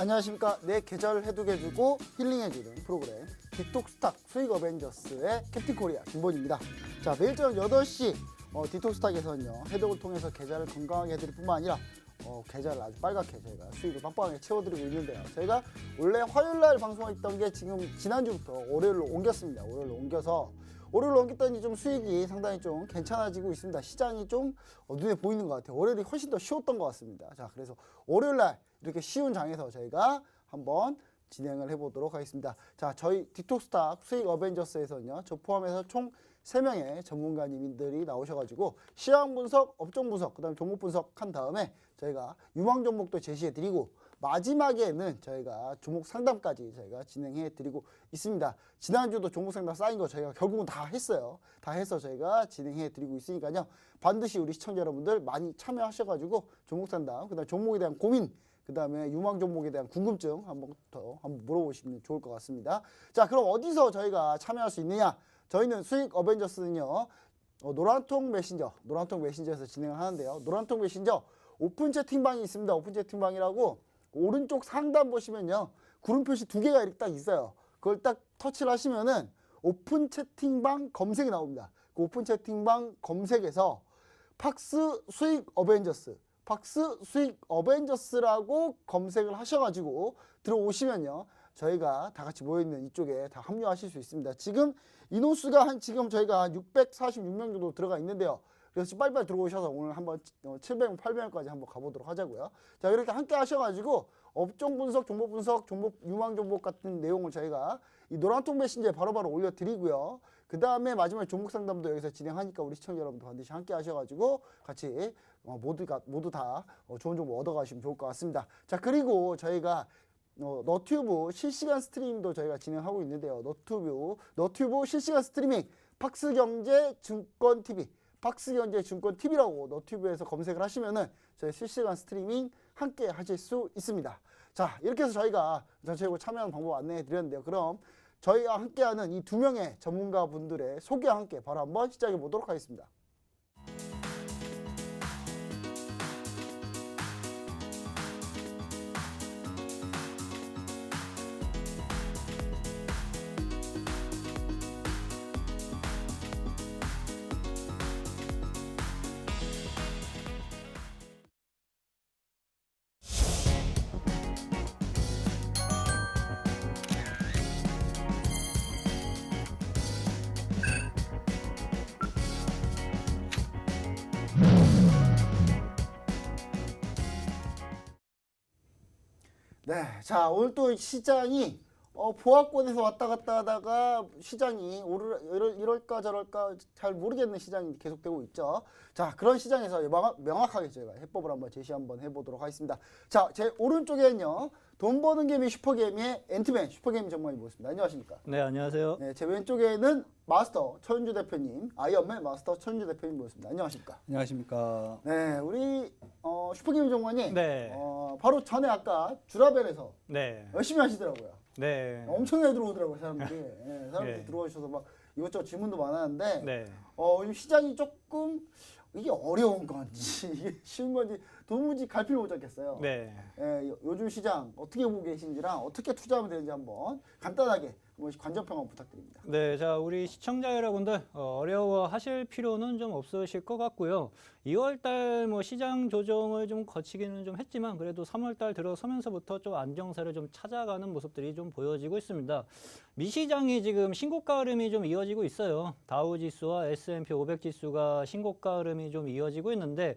안녕하십니까. 내 계절 해독해주고 힐링해주는 프로그램 디톡스탁 수익 어벤져스의 캡틴 코리아 김본입니다. 자, 매일 저녁 8시 디톡스탁에서는요, 해독을 통해서 계좌를 건강하게 해드릴 뿐만 아니라 계좌를 아주 빨갛게 저희가 수익을 빵빵하게 채워드리고 있는데요. 저희가 원래 화요일날 방송했던 게 지금 지난주부터 월요일로 옮겼습니다. 월요일로 옮겼더니 좀 수익이 상당히 좀 괜찮아지고 있습니다. 시장이 좀 눈에 보이는 것 같아요. 월요일이 훨씬 더 쉬웠던 것 같습니다. 자, 그래서 월요일날 이렇게 쉬운 장에서 저희가 한번 진행을 해보도록 하겠습니다. 자, 저희 디톡스탁 수익 어벤져스에서는요, 저 포함해서 총 3명의 전문가님들이 나오셔가지고 시장 분석, 업종 분석, 그 다음에 종목 분석한 다음에 저희가 유망 종목도 제시해드리고 마지막에는 저희가 종목 상담까지 저희가 진행해드리고 있습니다. 지난주도 종목 상담 쌓인 거 저희가 결국은 다 했어요. 다 해서 저희가 진행해드리고 있으니까요. 반드시 우리 시청자 여러분들 많이 참여하셔가지고 종목 상담, 그 다음에 종목에 대한 고민, 그 다음에 유망 종목에 대한 궁금증 한번 물어보시면 좋을 것 같습니다. 자, 그럼 어디서 저희가 참여할 수 있느냐? 저희는 수익 어벤져스는요, 노란통 메신저에서 진행을 하는데요. 노란통 메신저 오픈 채팅방이 있습니다. 오픈 채팅방이라고 오른쪽 상단 보시면요, 구름 표시 2개가 이렇게 딱 있어요. 그걸 딱 터치를 하시면은 오픈 채팅방 검색이 나옵니다. 그 오픈 채팅방 검색에서 팍스 수익 어벤져스라고 검색을 하셔가지고 들어오시면요, 저희가 다 같이 모여있는 이쪽에 다 합류하실 수 있습니다. 지금 인원수가 지금 저희가 한 646명 정도 들어가 있는데요. 그래서 빨리빨리 들어오셔서 오늘 한번 700명, 800명까지 한번 가보도록 하자고요. 자, 이렇게 함께 하셔가지고 업종 분석, 종목 분석, 유망 종목 같은 내용을 저희가 이 노란통 메신저에 바로바로 올려드리고요. 그 다음에 마지막에 종목 상담도 여기서 진행하니까 우리 시청자 여러분들 반드시 함께 하셔가지고 같이 모두 다 좋은 정보 얻어가시면 좋을 것 같습니다. 자, 그리고 저희가 너튜브 실시간 스트리밍도 저희가 진행하고 있는데요. 너튜브 실시간 스트리밍 팍스경제 증권 TV라고 너튜브에서 검색을 하시면은 저희 실시간 스트리밍 함께 하실 수 있습니다. 자, 이렇게 해서 저희가 전체적으로 참여하는 방법 안내해 드렸는데요. 그럼 저희와 함께하는 이 2명의 전문가분들의 소개와 함께 바로 한번 시작해 보도록 하겠습니다. 네, 자, 오늘 또 시장이 보합권에서 왔다 갔다 하다가 시장이 이럴까 저럴까 잘 모르겠는 시장이 계속되고 있죠. 자, 그런 시장에서 명확하게 저희가 해법을 한번 제시 한번 해보도록 하겠습니다. 자, 제 오른쪽에는요, 돈 버는 개미 슈퍼개미의 앤트맨 슈퍼개미 전문가님 모셨습니다. 안녕하십니까? 네, 안녕하세요. 네, 제 왼쪽에는 마스터 천주 대표님, 아이언맨 마스터 천주 대표님 모셨습니다. 안녕하십니까? 안녕하십니까. 네, 우리 슈퍼개미 전문가님, 네. 바로 전에 아까 주라벨에서 네. 열심히 하시더라고요. 네. 엄청나게 들어오더라고요, 사람들이. 네, 사람들이 네. 들어오셔서 막 이것저것 질문도 많았는데, 네. 요즘 시장이 조금 이게 어려운 건지 이게 쉬운 건지 도무지 갈피를 못 잡겠어요. 네. 요즘 시장 어떻게 보고 계신지랑 어떻게 투자하면 되는지 한번 간단하게 관전평 부탁드립니다. 네, 자, 우리 시청자 여러분들 어려워하실 필요는 좀 없으실 것 같고요. 2월달 뭐 시장 조정을 좀 거치기는 좀 했지만 그래도 3월달 들어서면서부터 좀 안정세를 좀 찾아가는 모습들이 좀 보여지고 있습니다. 미시장이 지금 신고가 흐름이 좀 이어지고 있어요. 다우지수와 S&P 500 지수가 신고가 흐름이 좀 이어지고 있는데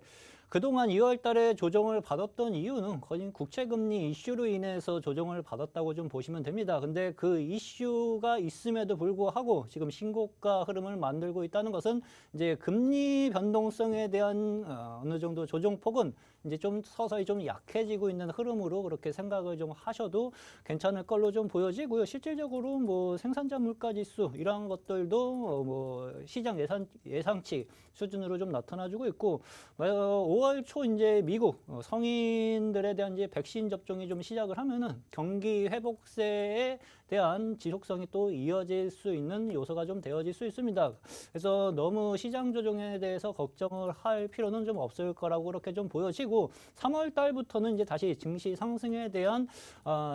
그동안 2월 달에 조정을 받았던 이유는 거의 국채금리 이슈로 인해서 조정을 받았다고 좀 보시면 됩니다. 근데 그 이슈가 있음에도 불구하고 지금 신고가 흐름을 만들고 있다는 것은 이제 금리 변동성에 대한 어느 정도 조정폭은 이제 좀 서서히 좀 약해지고 있는 흐름으로 그렇게 생각을 좀 하셔도 괜찮을 걸로 좀 보여지고요. 실질적으로 뭐 생산자 물가 지수 이러한 것들도 뭐 시장 예상치 수준으로 좀 나타나주고 있고 5월 초 이제 미국 성인들에 대한 이제 백신 접종이 좀 시작을 하면은 경기 회복세에 대한 지속성이 또 이어질 수 있는 요소가 좀 되어질 수 있습니다. 그래서 너무 시장 조정에 대해서 걱정을 할 필요는 좀 없을 거라고 그렇게 좀 보여지고 3월 달부터는 이제 다시 증시 상승에 대한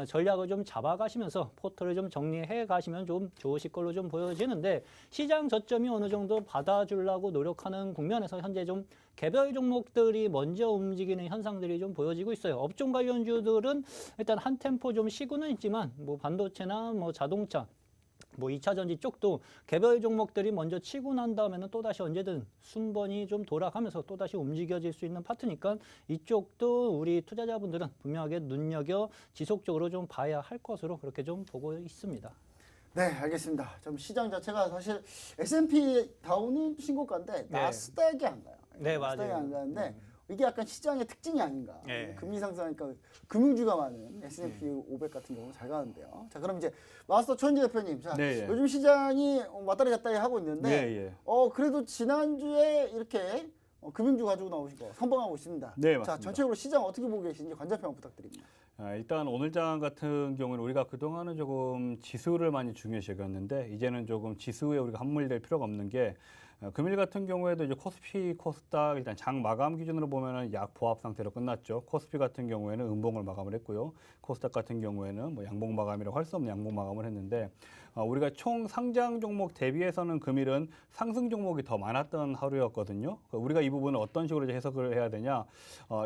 전략을 좀 잡아가시면서 포트를 좀 정리해 가시면 좀 좋으실 걸로 좀 보여지는데 시장 저점이 어느 정도 받아주려고 노력하는 국면에서 현재 좀 개별 종목들이 먼저 움직이는 현상들이 좀 보여지고 있어요. 업종 관련주들은 일단 한 템포 좀 쉬고는 있지만 뭐 반도체나 뭐 자동차 뭐 2차 전지 쪽도 개별 종목들이 먼저 치고 난 다음에는 또다시 언제든 순번이 좀 돌아가면서 또다시 움직여질 수 있는 파트니까 이쪽도 우리 투자자분들은 분명하게 눈여겨 지속적으로 좀 봐야 할 것으로 그렇게 좀 보고 있습니다. 네, 알겠습니다. 좀 시장 자체가 사실 S&P 다우는 신고가인데 나스닥이 안 가요. 네, 나스닥이 맞아요. 안 가는데 이게 약간 시장의 특징이 아닌가. 네. 금리 상승하니까 금융주가 많은 S&P 500 같은 경우 잘 가는데요. 자, 그럼 이제 마스터 최현재 대표님, 자, 네, 예. 요즘 시장이 왔다리 갔다리 하고 있는데, 네, 예. 그래도 지난주에 이렇게 금융주 가지고 나오신 거 선봉하고 있습니다. 네, 자, 맞습니다. 전체적으로 시장 어떻게 보고 계신지 관전평 부탁드립니다. 일단 오늘 장 같은 경우는 우리가 그동안은 조금 지수를 많이 중요시 여겼는데 이제는 조금 지수에 우리가 함몰될 필요가 없는 게 금일 같은 경우에도 이제 코스피, 코스닥 일단 장 마감 기준으로 보면은 약 보합 상태로 끝났죠. 코스피 같은 경우에는 음봉을 마감을 했고요. 코스닥 같은 경우에는 뭐 양봉 마감이라고 할 수 없는 양봉 마감을 했는데 우리가 총 상장 종목 대비해서는 금일은 상승 종목이 더 많았던 하루였거든요. 우리가 이 부분을 어떤 식으로 이제 해석을 해야 되냐?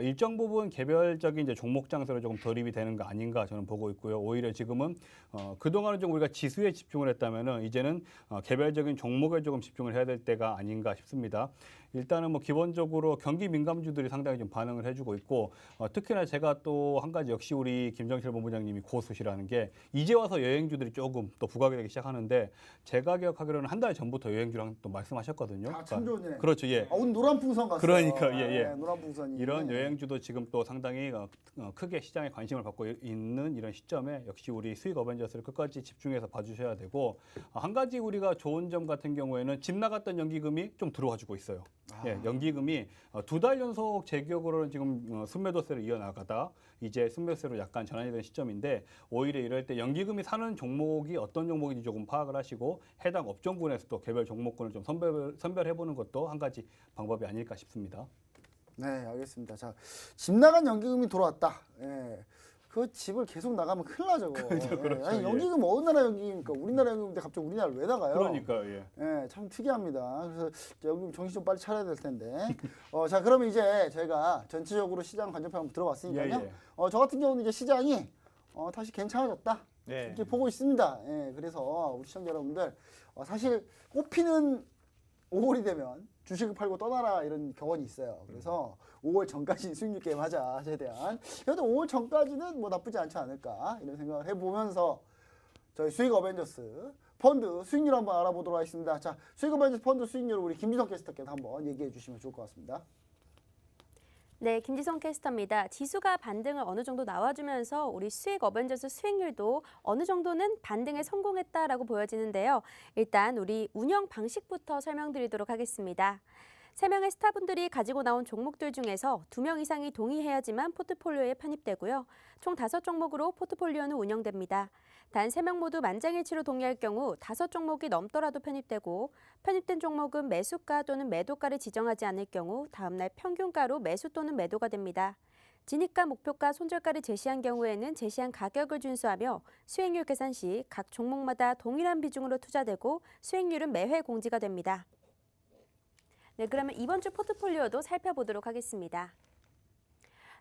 일정 부분 개별적인 이제 종목 장세로 조금 돌입이 되는 거 아닌가 저는 보고 있고요. 오히려 지금은 그동안은 좀 우리가 지수에 집중을 했다면은 이제는 개별적인 종목에 조금 집중을 해야 될 때가 아닌가 싶습니다. 일단은 뭐 기본적으로 경기 민감주들이 상당히 좀 반응을 해주고 있고 특히나 제가 또 한 가지 역시 우리 김정실 본부장님이 고수시라는 게 이제 와서 여행주들이 조금 또 부각이 되기 시작하는데 제가 기억하기로는 한 달 전부터 여행주랑 또 말씀하셨거든요. 아, 참 좋네. 그렇죠, 예. 오늘 노란 풍선 갔어요. 그러니까, 예. 네, 노란 풍선이. 이런 여행주도 지금 또 상당히 크게 시장에 관심을 받고 있는 이런 시점에 역시 우리 수익 어벤져스를 끝까지 집중해서 봐주셔야 되고 한 가지 우리가 좋은 점 같은 경우에는 집 나갔던 연기금이 좀 들어와주고 있어요. 예, 연기금이 2달 연속 제 기억으로는 지금 순매도세를 이어나가다 이제 순매도세로 약간 전환이 된 시점인데 오히려 이럴 때 연기금이 사는 종목이 어떤 종목인지 조금 파악을 하시고 해당 업종군에서 또 개별 종목군을 좀 선별해보는 것도 한 가지 방법이 아닐까 싶습니다. 네, 알겠습니다. 자, 집 나간 연기금이 돌아왔다. 예. 그 집을 계속 나가면 큰일 나죠. 그렇죠, 아니, 예. 연기금 어느 나라 연기금입니까? 우리나라 연기금인데 갑자기 우리나라를 왜 나가요? 그러니까 예. 예, 참 특이합니다. 그래서 연기금 정신 좀 빨리 차려야 될 텐데. 자, 그러면 이제 저희가 전체적으로 시장 관전평 한번 들어봤으니까요. 예. 저 같은 경우는 이제 시장이 다시 괜찮아졌다. 네. 이렇게 보고 있습니다. 예, 그래서 우리 시청자 여러분들 사실 꼽히는 5월이 되면 주식을 팔고 떠나라 이런 격언이 있어요. 그래서 5월 전까지 수익률 게임 하자 최대한. 그래도 5월 전까지는 뭐 나쁘지 않지 않을까 이런 생각을 해보면서 저희 수익 어벤져스 펀드 수익률 한번 알아보도록 하겠습니다. 자, 수익 어벤져스 펀드 수익률을 우리 김지성 캐스터께서 한번 얘기해 주시면 좋을 것 같습니다. 네, 김지성 캐스터입니다. 지수가 반등을 어느 정도 나와주면서 우리 수익 어벤져스 수익률도 어느 정도는 반등에 성공했다라고 보여지는데요. 일단 우리 운영 방식부터 설명드리도록 하겠습니다. 3명의 스타분들이 가지고 나온 종목들 중에서 2명 이상이 동의해야지만 포트폴리오에 편입되고요. 총 5종목으로 포트폴리오는 운영됩니다. 단 3명 모두 만장일치로 동의할 경우 5종목이 넘더라도 편입되고 편입된 종목은 매수가 또는 매도가를 지정하지 않을 경우 다음날 평균가로 매수 또는 매도가 됩니다. 진입가, 목표가, 손절가를 제시한 경우에는 제시한 가격을 준수하며 수익률 계산 시 각 종목마다 동일한 비중으로 투자되고 수익률은 매회 공지가 됩니다. 네, 그러면 이번 주 포트폴리오도 살펴보도록 하겠습니다.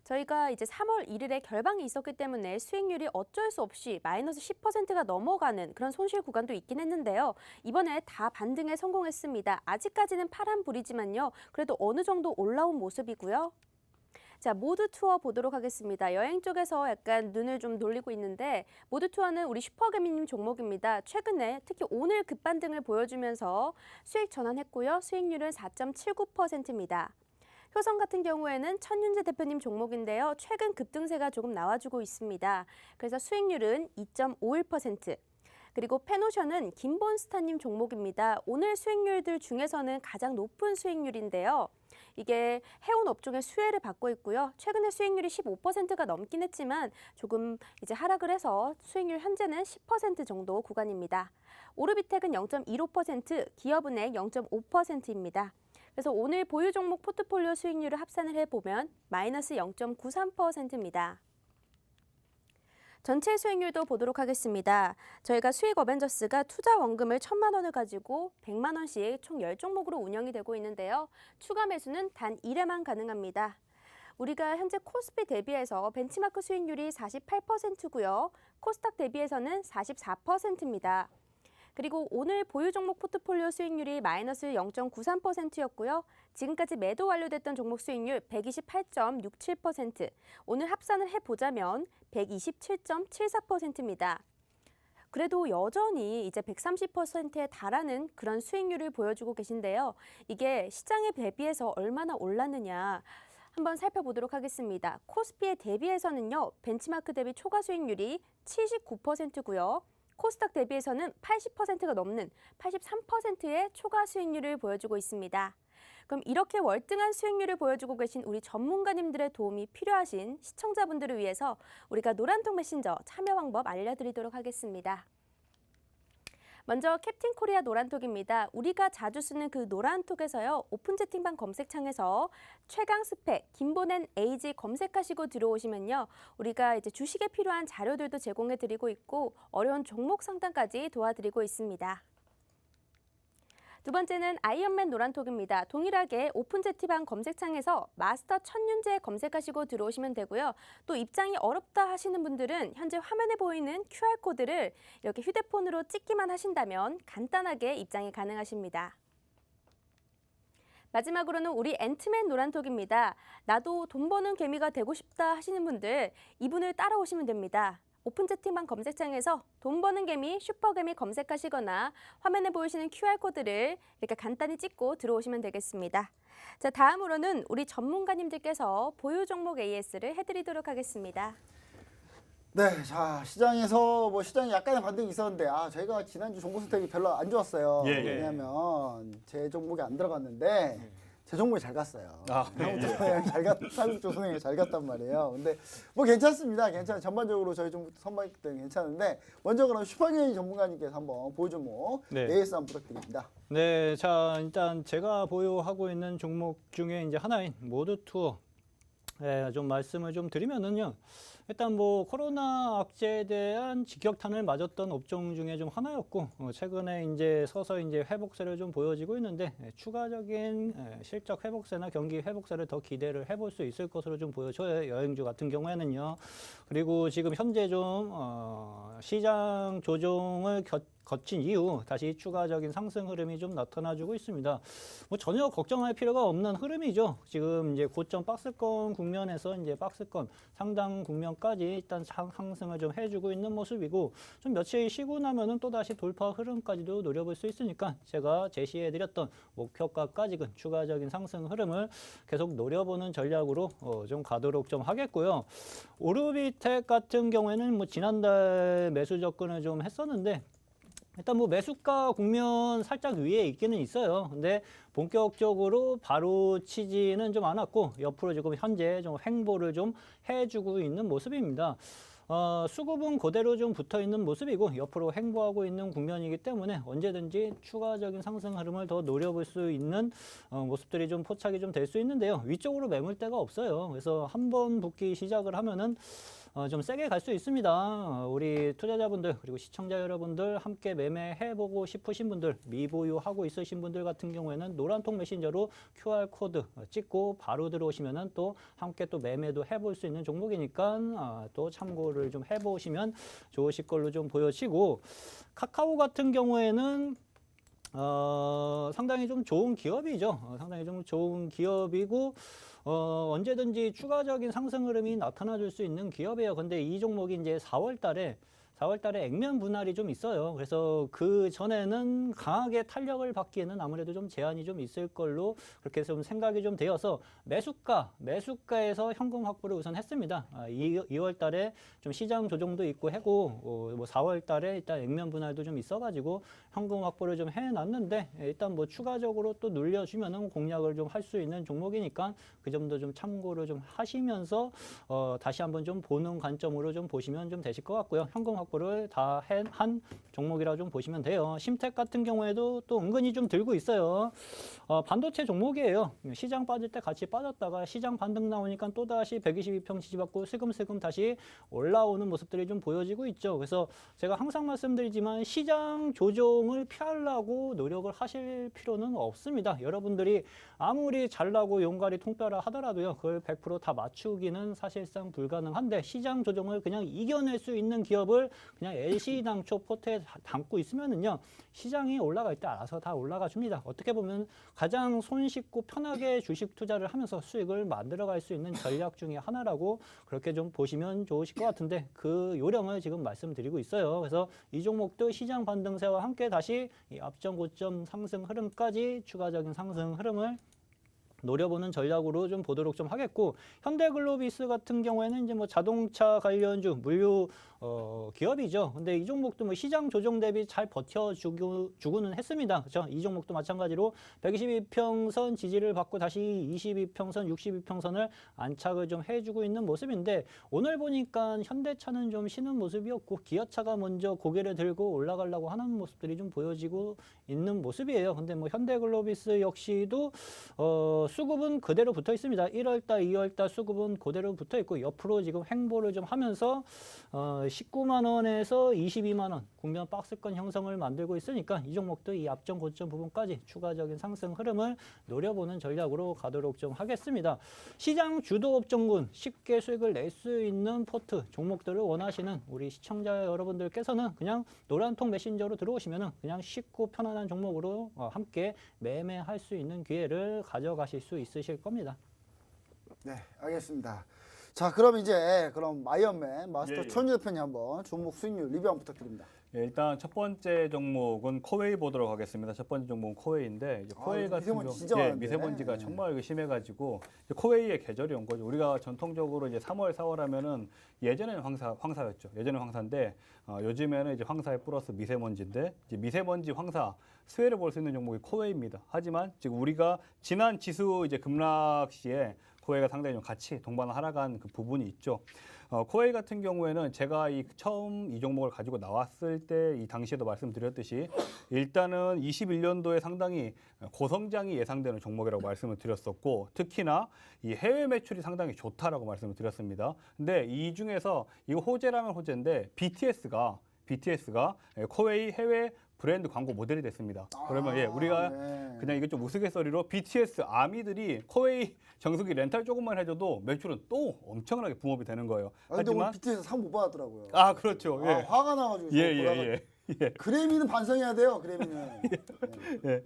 저희가 이제 3월 1일에 결방이 있었기 때문에 수익률이 어쩔 수 없이 마이너스 10%가 넘어가는 그런 손실 구간도 있긴 했는데요. 이번에 다 반등에 성공했습니다. 아직까지는 파란불이지만요. 그래도 어느 정도 올라온 모습이고요. 자, 모드 투어 보도록 하겠습니다. 여행 쪽에서 약간 눈을 좀 돌리고 있는데 모드 투어는 우리 슈퍼개미님 종목입니다. 최근에 특히 오늘 급반등을 보여주면서 수익 전환했고요. 수익률은 4.79%입니다. 효성 같은 경우에는 천윤재 대표님 종목인데요. 최근 급등세가 조금 나와주고 있습니다. 그래서 수익률은 2.51%. 그리고 페노션은 김본스타님 종목입니다. 오늘 수익률들 중에서는 가장 높은 수익률인데요. 이게 해운 업종의 수혜를 받고 있고요. 최근에 수익률이 15%가 넘긴 했지만 조금 이제 하락을 해서 수익률 현재는 10% 정도 구간입니다. 오르비텍은 0.15%, 기업은행 0.5%입니다. 그래서 오늘 보유 종목 포트폴리오 수익률을 합산을 해보면 마이너스 0.93%입니다. 전체 수익률도 보도록 하겠습니다. 저희가 수익 어벤져스가 투자 원금을 1,000만 원을 가지고 100만 원씩 총 10종목으로 운영이 되고 있는데요. 추가 매수는 단 1회만 가능합니다. 우리가 현재 코스피 대비해서 벤치마크 수익률이 48%고요. 코스닥 대비해서는 44%입니다. 그리고 오늘 보유 종목 포트폴리오 수익률이 마이너스 0.93%였고요. 지금까지 매도 완료됐던 종목 수익률 128.67%, 오늘 합산을 해보자면 127.74%입니다. 그래도 여전히 이제 130%에 달하는 그런 수익률을 보여주고 계신데요. 이게 시장에 대비해서 얼마나 올랐느냐 한번 살펴보도록 하겠습니다. 코스피에 대비해서는요. 벤치마크 대비 초과 수익률이 79%고요. 코스닥 대비해서는 80%가 넘는 83%의 초과 수익률을 보여주고 있습니다. 그럼 이렇게 월등한 수익률을 보여주고 계신 우리 전문가님들의 도움이 필요하신 시청자분들을 위해서 우리가 노란통 메신저 참여 방법 알려드리도록 하겠습니다. 먼저 캡틴 코리아 노란톡입니다. 우리가 자주 쓰는 그 노란톡에서요. 오픈 채팅방 검색창에서 최강 스펙 김보낸 AG 검색하시고 들어오시면요. 우리가 이제 주식에 필요한 자료들도 제공해 드리고 있고 어려운 종목 상담까지 도와드리고 있습니다. 두 번째는 아이언맨 노란톡입니다. 동일하게 오픈 채팅방 검색창에서 마스터 천윤재 검색하시고 들어오시면 되고요. 또 입장이 어렵다 하시는 분들은 현재 화면에 보이는 QR코드를 이렇게 휴대폰으로 찍기만 하신다면 간단하게 입장이 가능하십니다. 마지막으로는 우리 앤트맨 노란톡입니다. 나도 돈 버는 개미가 되고 싶다 하시는 분들 이분을 따라오시면 됩니다. 오픈 채팅방 검색창에서 돈 버는 개미, 슈퍼개미 검색하시거나 화면에 보이시는 QR코드를 이렇게 간단히 찍고 들어오시면 되겠습니다. 자, 다음으로는 우리 전문가님들께서 보유 종목 AS를 해드리도록 하겠습니다. 네, 자 시장에서 뭐 시장에 약간의 반등이 있었는데 저희가 지난주 종목 선택이 별로 안 좋았어요. 예, 예. 왜냐하면 제 종목이 안 들어갔는데 제 종목이 잘 갔어요. 한국조선행이 잘 갔, 한국조선행이 잘 갔단 말이에요. 근데 뭐 괜찮습니다. 전반적으로 저희 종목 선발했기 때문에 괜찮은데 먼저 그럼 슈퍼게임 전문가님께서 한번 보유 종목 AS 한번 부탁드립니다. 네, 자 일단 제가 보유하고 있는 종목 중에 이제 하나인 모드투어 좀 말씀을 좀 드리면은요. 일단 뭐 코로나 악재에 대한 직격탄을 맞았던 업종 중에 좀 하나였고 최근에 이제 서서히 이제 회복세를 좀 보여지고 있는데 추가적인 실적 회복세나 경기 회복세를 더 기대를 해볼 수 있을 것으로 좀 보여져요. 여행주 같은 경우에는요. 그리고 지금 현재 좀 시장 조정을 거친 이후 다시 추가적인 상승 흐름이 좀 나타나주고 있습니다. 뭐 전혀 걱정할 필요가 없는 흐름이죠. 지금 이제 고점 박스권 국면에서 이제 박스권 상당 국면까지 일단 상승을 좀 해주고 있는 모습이고 좀 며칠 쉬고 나면은 또 다시 돌파 흐름까지도 노려볼 수 있으니까 제가 제시해드렸던 목표가까지는 추가적인 상승 흐름을 계속 노려보는 전략으로 좀 가도록 좀 하겠고요. 오르비텍 같은 경우에는 뭐 지난달 매수 접근을 좀 했었는데. 일단 뭐 매수가 국면 살짝 위에 있기는 있어요. 근데 본격적으로 바로 치지는 좀 않았고 옆으로 지금 현재 좀 횡보를 좀 해주고 있는 모습입니다. 수급은 그대로 좀 붙어 있는 모습이고 옆으로 횡보하고 있는 국면이기 때문에 언제든지 추가적인 상승 흐름을 더 노려볼 수 있는 모습들이 좀 포착이 좀 될 수 있는데요. 위쪽으로 매물대가 없어요. 그래서 한번 붙기 시작을 하면은 좀 세게 갈 수 있습니다. 우리 투자자분들 그리고 시청자 여러분들 함께 매매해보고 싶으신 분들 미보유하고 있으신 분들 같은 경우에는 노란통 메신저로 QR코드 찍고 바로 들어오시면은 또 함께 또 매매도 해볼 수 있는 종목이니까 또 참고를 좀 해보시면 좋으실 걸로 좀 보여지고 카카오 같은 경우에는 상당히 좀 좋은 기업이죠. 상당히 좀 좋은 기업이고 언제든지 추가적인 상승 흐름이 나타나 줄 수 있는 기업이에요. 근데 이 종목이 이제 4월 달에 4월 달에 액면 분할이 좀 있어요. 그래서 그 전에는 강하게 탄력을 받기에는 아무래도 좀 제한이 좀 있을 걸로 그렇게 좀 생각이 좀 되어서 매수가에서 현금 확보를 우선 했습니다. 2월 달에 좀 시장 조정도 있고 하고 뭐 4월 달에 일단 액면 분할도 좀 있어가지고 현금 확보를 좀 해놨는데 일단 뭐 추가적으로 또 눌려주면은 공략을 좀 할 수 있는 종목이니까 그 점도 좀 참고를 좀 하시면서 다시 한번 좀 보는 관점으로 좀 보시면 좀 되실 것 같고요. 현금 확보를 다 한 종목이라 좀 보시면 돼요. 심텍 같은 경우에도 또 은근히 좀 들고 있어요. 반도체 종목이에요. 시장 빠질 때 같이 빠졌다가 시장 반등 나오니까 또다시 122평 지지받고 슬금슬금 다시 올라오는 모습들이 좀 보여지고 있죠. 그래서 제가 항상 말씀드리지만 시장 조정을 피하려고 노력을 하실 필요는 없습니다. 여러분들이 아무리 잘나고 용가리 통따라 하더라도요. 그걸 100% 다 맞추기는 사실상 불가능한데 시장 조정을 그냥 이겨낼 수 있는 기업을 그냥 LC당초 포트에 담고 있으면은요. 시장이 올라갈 때 알아서 다 올라가 줍니다. 어떻게 보면 가장 손쉽고 편하게 주식 투자를 하면서 수익을 만들어갈 수 있는 전략 중에 하나라고 그렇게 좀 보시면 좋으실 것 같은데 그 요령을 지금 말씀드리고 있어요. 그래서 이 종목도 시장 반등세와 함께 다시 이 앞전 고점 상승 흐름까지 추가적인 상승 흐름을 노려보는 전략으로 좀 보도록 좀 하겠고 현대글로비스 같은 경우에는 이제 뭐 자동차 관련주 물류 기업이죠. 근데 이 종목도 뭐 시장 조정 대비 잘 버텨주고는 했습니다. 그렇죠? 이 종목도 마찬가지로 122평선 지지를 받고 다시 22평선, 62평선을 안착을 좀 해주고 있는 모습인데 오늘 보니까 현대차는 좀 쉬는 모습이었고 기아차가 먼저 고개를 들고 올라가려고 하는 모습들이 좀 보여지고 있는 모습이에요. 근데 뭐 현대글로비스 역시도 수급은 그대로 붙어 있습니다. 1월달, 2월달 수급은 그대로 붙어 있고 옆으로 지금 횡보를 좀 하면서 19만 원에서 22만 원 국면 박스권 형성을 만들고 있으니까 이 종목도 이 앞전 고점 부분까지 추가적인 상승 흐름을 노려보는 전략으로 가도록 좀 하겠습니다. 시장 주도 업종군 쉽게 수익을 낼 수 있는 포트 종목들을 원하시는 우리 시청자 여러분들께서는 그냥 노란통 메신저로 들어오시면 그냥 쉽고 편안한 종목으로 함께 매매할 수 있는 기회를 가져가실 수 있으실 겁니다. 네, 알겠습니다. 자, 그럼 이제 아이언맨 마스터 예. 최원주 대표님 한번 종목 수익률 리뷰 한번 부탁드립니다. 예, 일단 첫 번째 종목은 코웨이 보도록 하겠습니다. 첫 번째 종목은 코웨이인데 이제 코웨이 같은 미세먼지 경우 진짜 많은데. 미세먼지가 정말 심해가지고 이제 코웨이의 계절이 온 거죠. 우리가 전통적으로 이제 3월, 4월 하면은 예전에는 황사였죠. 예전에는 황사인데 요즘에는 이제 황사에 플러스 미세먼지인데 이제 미세먼지 황사 수혜를 볼 수 있는 종목이 코웨이입니다. 하지만 지금 우리가 지난 지수 이제 급락 시에 코웨이가 상당히 좀 같이 동반 하락한 그 부분이 있죠. 코웨이 같은 경우에는 제가 처음 이 종목을 가지고 나왔을 때 이 당시에도 말씀드렸듯이 일단은 21년도에 상당히 고성장이 예상되는 종목이라고 말씀을 드렸었고 특히나 이 해외 매출이 상당히 좋다라고 말씀을 드렸습니다. 근데 이 중에서 이거 호재라면 호재인데 BTS가 코웨이 해외 브랜드 광고 모델이 됐습니다. 그러면 우리가 네. 그냥 이게 좀 우스갯소리로 BTS 아미들이 코웨이 정수기 렌탈 조금만 해줘도 매출은 또 엄청나게 붐업이 되는 거예요. 근데 오늘 BTS 상 못 받았더라고요. 아 그렇죠. 예. 화가 나가지고. 예. 그래미는 반성해야 돼요. 그래미는. 예.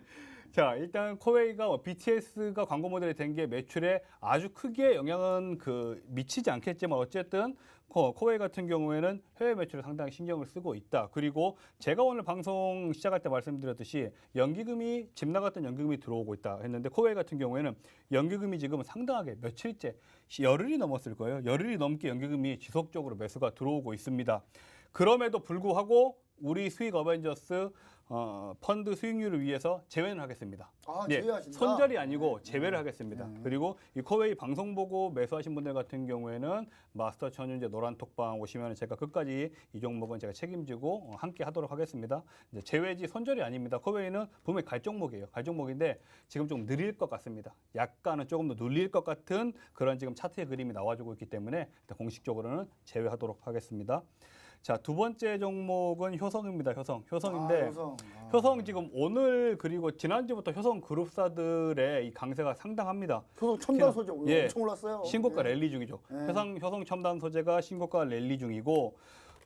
자, 일단 코웨이가 BTS가 광고 모델이 된 게 매출에 아주 크게 영향은 미치지 않겠지만 어쨌든 코웨이 같은 경우에는 해외 매출에 상당히 신경을 쓰고 있다. 그리고 제가 오늘 방송 시작할 때 말씀드렸듯이 연기금이 집 나갔던 연기금이 들어오고 있다 했는데 코웨이 같은 경우에는 연기금이 지금 상당하게 며칠째 열흘이 넘었을 거예요. 열흘이 넘게 연기금이 지속적으로 매수가 들어오고 있습니다. 그럼에도 불구하고 우리 수익 어벤져스 펀드 수익률을 위해서 제외는 하겠습니다. 제외하신다? 손절이 아니고 제외를 하겠습니다. 그리고 이 코웨이 방송 보고 매수하신 분들 같은 경우에는 마스터 천윤재 노란톡방 오시면 제가 끝까지 이 종목은 제가 책임지고 함께 하도록 하겠습니다. 이제 제외지 손절이 아닙니다. 코웨이는 분명히 갈 종목이에요. 갈 종목인데 지금 좀 느릴 것 같습니다. 약간은 조금 더 눌릴 것 같은 그런 지금 차트의 그림이 나와주고 있기 때문에 일단 공식적으로는 제외하도록 하겠습니다. 자, 두 번째 종목은 효성입니다. 효성인데 효성 지금 오늘 그리고 지난주부터 효성 그룹사들의 이 강세가 상당합니다. 효성 첨단 소재 엄청 올랐어요. 신고가 랠리 중이죠. 예. 효성 첨단 소재가 신고가 랠리 중이고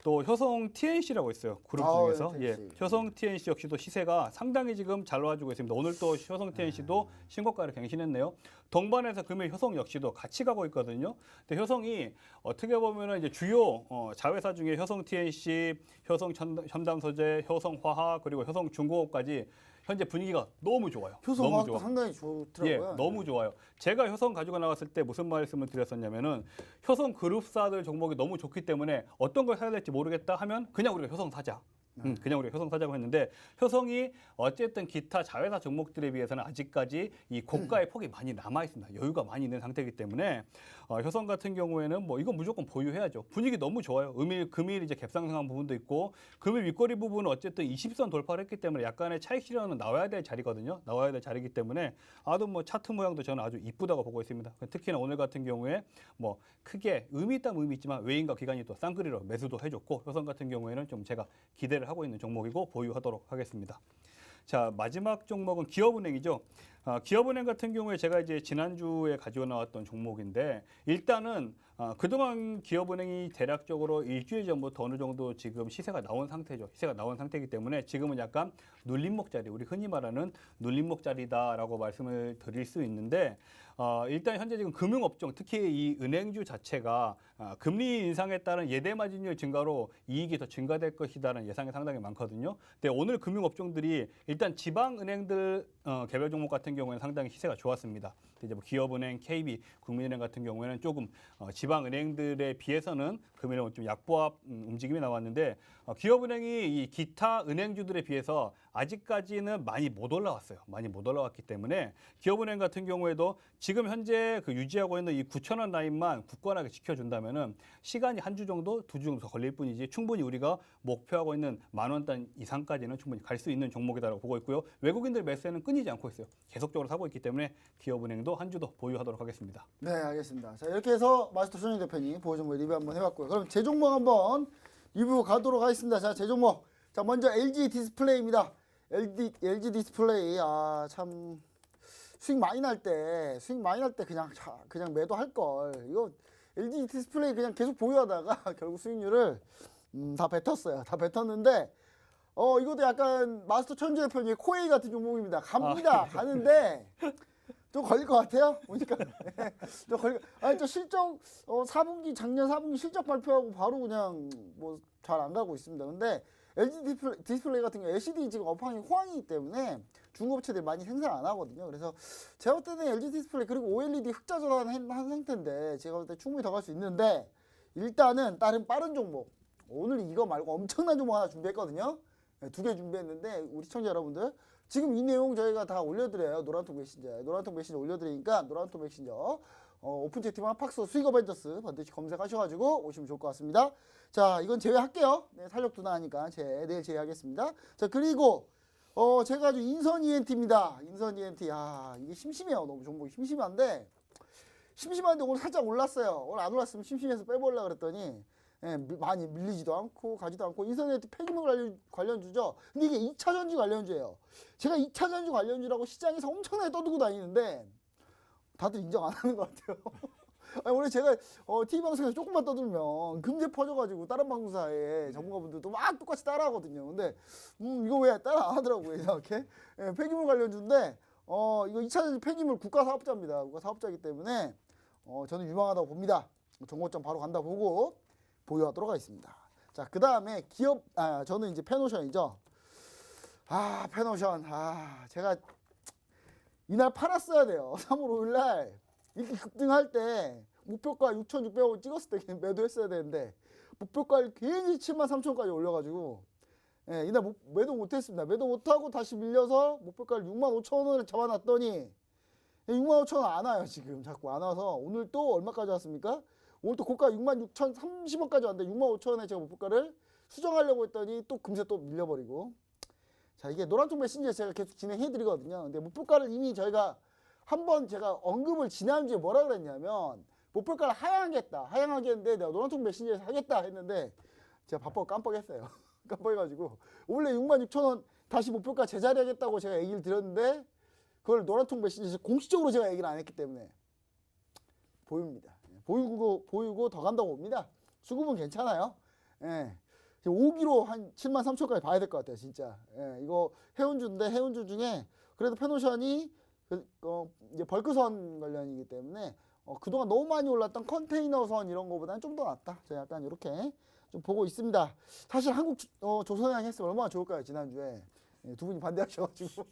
또 효성 TNC라고 있어요. 그룹 아, 중에서. 예, 예. TNC. 효성 TNC 역시도 시세가 상당히 지금 잘 나와주고 있습니다. 오늘 또 효성 TNC도 신고가를 갱신했네요. 동반해서 금일 효성 역시도 같이 가고 있거든요. 근데 효성이 어떻게 보면은 이제 주요 자회사 중에 효성 TNC, 효성 첨단소재, 효성화학 그리고 효성중공업까지 현재 분위기가 너무 좋아요. 너무 효성화학도 좋아. 상당히 예, 좋더라고요. 너무 좋아요. 제가 효성 가지고 나왔을 때 무슨 말씀을 드렸었냐면은 효성 그룹사들 종목이 너무 좋기 때문에 어떤 걸 사야 될지 모르겠다 하면 그냥 우리가 효성 사자. 그냥 우리가 효성 사자고 했는데 효성이 어쨌든 기타 자회사 종목들에 비해서는 아직까지 이 고가의 폭이 많이 남아 있습니다. 여유가 많이 있는 상태이기 때문에 효성 같은 경우에는 뭐 이건 무조건 보유해야죠. 분위기 너무 좋아요. 금일 이제 갭상승한 부분도 있고 금일 윗거리 부분은 어쨌든 20선 돌파를 했기 때문에 약간의 차익 실현은 나와야 될 자리거든요. 나와야 될 자리이기 때문에 아주 뭐 차트 모양도 저는 아주 이쁘다고 보고 있습니다. 특히나 오늘 같은 경우에 뭐 크게 의미 있다면 의미 있지만 외인과 기관이 또 쌍끌이로 매수도 해줬고 효성 같은 경우에는 좀 제가 기대를 하고 있는 종목이고 보유하도록 하겠습니다. 자, 마지막 종목은 기업은행이죠. 기업은행 같은 경우에 제가 이제 지난주에 가지고 나왔던 종목인데 일단은 그동안 기업은행이 대략적으로 일주일 전부터 어느 정도 지금 시세가 나온 상태죠. 시세가 나온 상태이기 때문에 지금은 약간 눌림목자리, 우리 흔히 말하는 눌림목자리다라고 말씀을 드릴 수 있는데 일단 현재 지금 금융업종, 특히 이 은행주 자체가 금리 인상에 따른 예대 마진율 증가로 이익이 더 증가될 것이라는 예상이 상당히 많거든요. 근데 오늘 금융업종들이 일단 지방은행들 개별 종목 같은 경우에는 상당히 시세가 좋았습니다. 이제 뭐 기업은행, KB, 국민은행 같은 경우에는 조금 지방은행들에 비해서는 금일은 좀 약보합 움직임이 나왔는데 기업은행이 이 기타 은행주들에 비해서 아직까지는 많이 못 올라왔어요. 많이 못 올라왔기 때문에 기업은행 같은 경우에도 지금 현재 그 유지하고 있는 이 9,000원 라인만 굳건하게 지켜준다면은 시간이 한 주 정도, 두 주 정도 더 걸릴 뿐이지 충분히 우리가 목표하고 있는 10,000원 이상까지는 충분히 갈 수 있는 종목이다라고 보고 있고요. 외국인들 매수에는 끊이지 않고 있어요. 계속적으로 사고 있기 때문에 기업은행도 한 주 더 보유하도록 하겠습니다. 네, 알겠습니다. 자, 이렇게 해서 마스터 손희 대표님 보유 종목 리뷰 한번 해봤고요. 그럼 제 종목 한번 리뷰 가도록 하겠습니다. 자, 제 종목. 자, 먼저 LG 디스플레이입니다. LG 디스플레이 참 수익 많이 날 때 그냥 매도할 걸. 이거 LG 디스플레이 그냥 계속 보유하다가 결국 수익률을 다 뱉었어요. 다 뱉었는데 이것도 약간 마스터 천재 대표님 코에이 같은 종목입니다. 갑니다. 가는데 좀 걸릴 것 같아요. 보니까 좀 걸릴. 저 실적 4분기 작년 4분기 실적 발표하고 바로 그냥 뭐 잘 안 가고 있습니다. 근데 LG 디스플레이 같은 경우 LCD 지금 업황이 호황이기 때문에 중고업체들이 많이 생산 안 하거든요. 그래서 제가 볼 때는 LG 디스플레이 그리고 OLED 흑자 전환 한 상태인데 제가 볼 때 충분히 더 갈 수 있는데 일단은 다른 빠른 종목 오늘 이거 말고 엄청난 종목 하나 준비했거든요. 네, 2개 준비했는데 우리 시청자 여러분들 지금 이 내용 저희가 다 올려드려요. 노란통 메신저 올려드리니까 노란통 메신저 오픈 채팅방 팍스 수익 어벤져스 반드시 검색하셔가지고 오시면 좋을 것 같습니다. 자, 이건 제외할게요. 네, 탄력 둔화하니까 내일 제외하겠습니다. 자, 그리고 제가 아주 인선 ENT입니다. 인선 ENT. 이게 심심해요. 너무 종목이 심심한데 오늘 살짝 올랐어요. 오늘 안 올랐으면 심심해서 빼보려고 그랬더니 많이 밀리지도 않고 가지도 않고 인터넷 폐기물 관련주죠. 근데 이게 2차 전지 관련주예요. 제가 2차 전지 관련주라고 시장에서 엄청나게 떠들고 다니는데 다들 인정 안 하는 것 같아요. 원래 제가 TV방송에서 조금만 떠들면 금세 퍼져가지고 다른 방송사의 전문가분들도 막 똑같이 따라하거든요. 근데 이거 왜 따라 안 하더라고요. 이렇게 폐기물 관련주인데 이거 2차 전지 폐기물 국가사업자입니다. 국가사업자이기 때문에 저는 유망하다고 봅니다. 정고점 바로 간다 보고 보유하도록 하겠습니다. 자, 그 다음에 기업, 저는 이제 페노션이죠. 페노션. 제가 이날 팔았어야 돼요. 3월 5일 날 이렇게 급등할 때 목표가 6,600원 찍었을 때 그냥 매도했어야 되는데 목표가를 괜히 73,000원까지 올려가지고 이날 매도 못했습니다. 매도 못하고 다시 밀려서 목표가를 65,000원을 잡아놨더니 65,000원 안 와요. 지금 자꾸 안 와서 오늘 또 얼마까지 왔습니까? 오늘 또 고가 66,030원까지 왔는데 65,000원에 제가 목표가를 수정하려고 했더니 또 금세 또 밀려버리고. 자, 이게 노란통 메신저 제가 계속 진행해 드리거든요. 근데 목표가를 이미 저희가 한번 제가 언급을 지난주에 뭐라 그랬냐면 목표가를 하향하겠는데 내가 노란통 메신저에서 하겠다 했는데 제가 바빠서 깜빡했어요. 깜빡해가지고 원래 66,000원 다시 목표가 제자리하겠다고 제가 얘기를 드렸는데 그걸 노란통 메신저에서 공식적으로 제가 얘기를 안 했기 때문에 보유입니다. 보유고 더 간다고 봅니다. 수급은 괜찮아요. 지금 5기로 한 7만 3천까지 봐야 될 것 같아요, 진짜. 예, 이거 해운주인데 해운주 중에 그래도 페노션이 이제 벌크선 관련이기 때문에 그동안 너무 많이 올랐던 컨테이너선 이런 거보다는 좀 더 낫다. 제가 약간 이렇게 좀 보고 있습니다. 사실 한국 조선행 했으면 얼마나 좋을까요, 지난주에. 예, 두 분이 반대하셔가지고.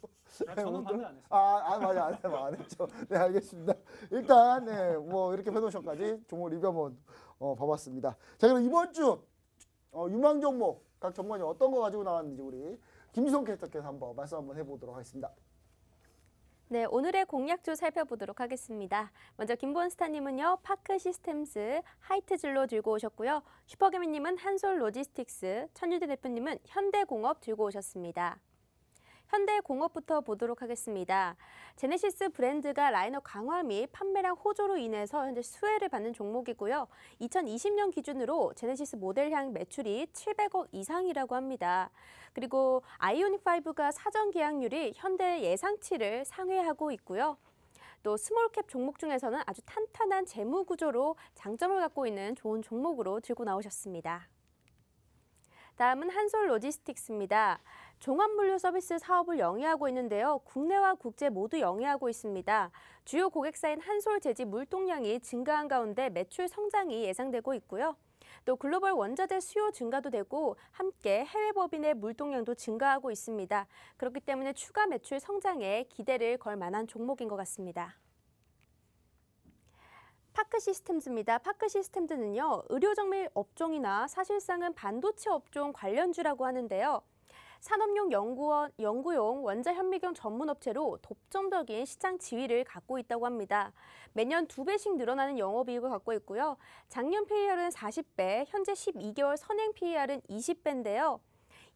저는 반대 안 했어요. 맞아, 안 했죠. 네, 알겠습니다. 일단, 네, 뭐, 이렇게 페노션까지 종목 리뷰 한번 봐봤습니다. 자, 그럼 이번 주, 유망 종목, 각 전문가님 어떤 거 가지고 나왔는지 우리 김지성 캐스터께서 한번 말씀 한번 해보도록 하겠습니다. 네, 오늘의 공약주 살펴보도록 하겠습니다. 먼저 김본스타님은요, 파크 시스템스, 하이트진로 들고 오셨고요. 슈퍼개미님은 한솔 로지스틱스, 천유대 대표님은 현대공업 들고 오셨습니다. 현대공업부터 보도록 하겠습니다. 제네시스 브랜드가 라인업 강화 및 판매량 호조로 인해서 현재 수혜를 받는 종목이고요. 2020년 기준으로 제네시스 모델향 매출이 700억 이상이라고 합니다. 그리고 아이오닉5가 사전 계약률이 현대 예상치를 상회하고 있고요. 또 스몰캡 종목 중에서는 아주 탄탄한 재무 구조로 장점을 갖고 있는 좋은 종목으로 들고 나오셨습니다. 다음은 한솔 로지스틱스입니다. 종합물류 서비스 사업을 영위하고 있는데요. 국내와 국제 모두 영위하고 있습니다. 주요 고객사인 한솔 제지 물동량이 증가한 가운데 매출 성장이 예상되고 있고요. 또 글로벌 원자재 수요 증가도 되고 함께 해외 법인의 물동량도 증가하고 있습니다. 그렇기 때문에 추가 매출 성장에 기대를 걸 만한 종목인 것 같습니다. 파크 시스템즈입니다. 파크 시스템즈는요, 의료정밀 업종이나 사실상은 반도체 업종 관련주라고 하는데요. 산업용 연구용 원자 현미경 전문 업체로 독점적인 시장 지위를 갖고 있다고 합니다. 매년 2배씩 늘어나는 영업이익을 갖고 있고요. 작년 PER은 40배, 현재 12개월 선행 PER은 20배인데요.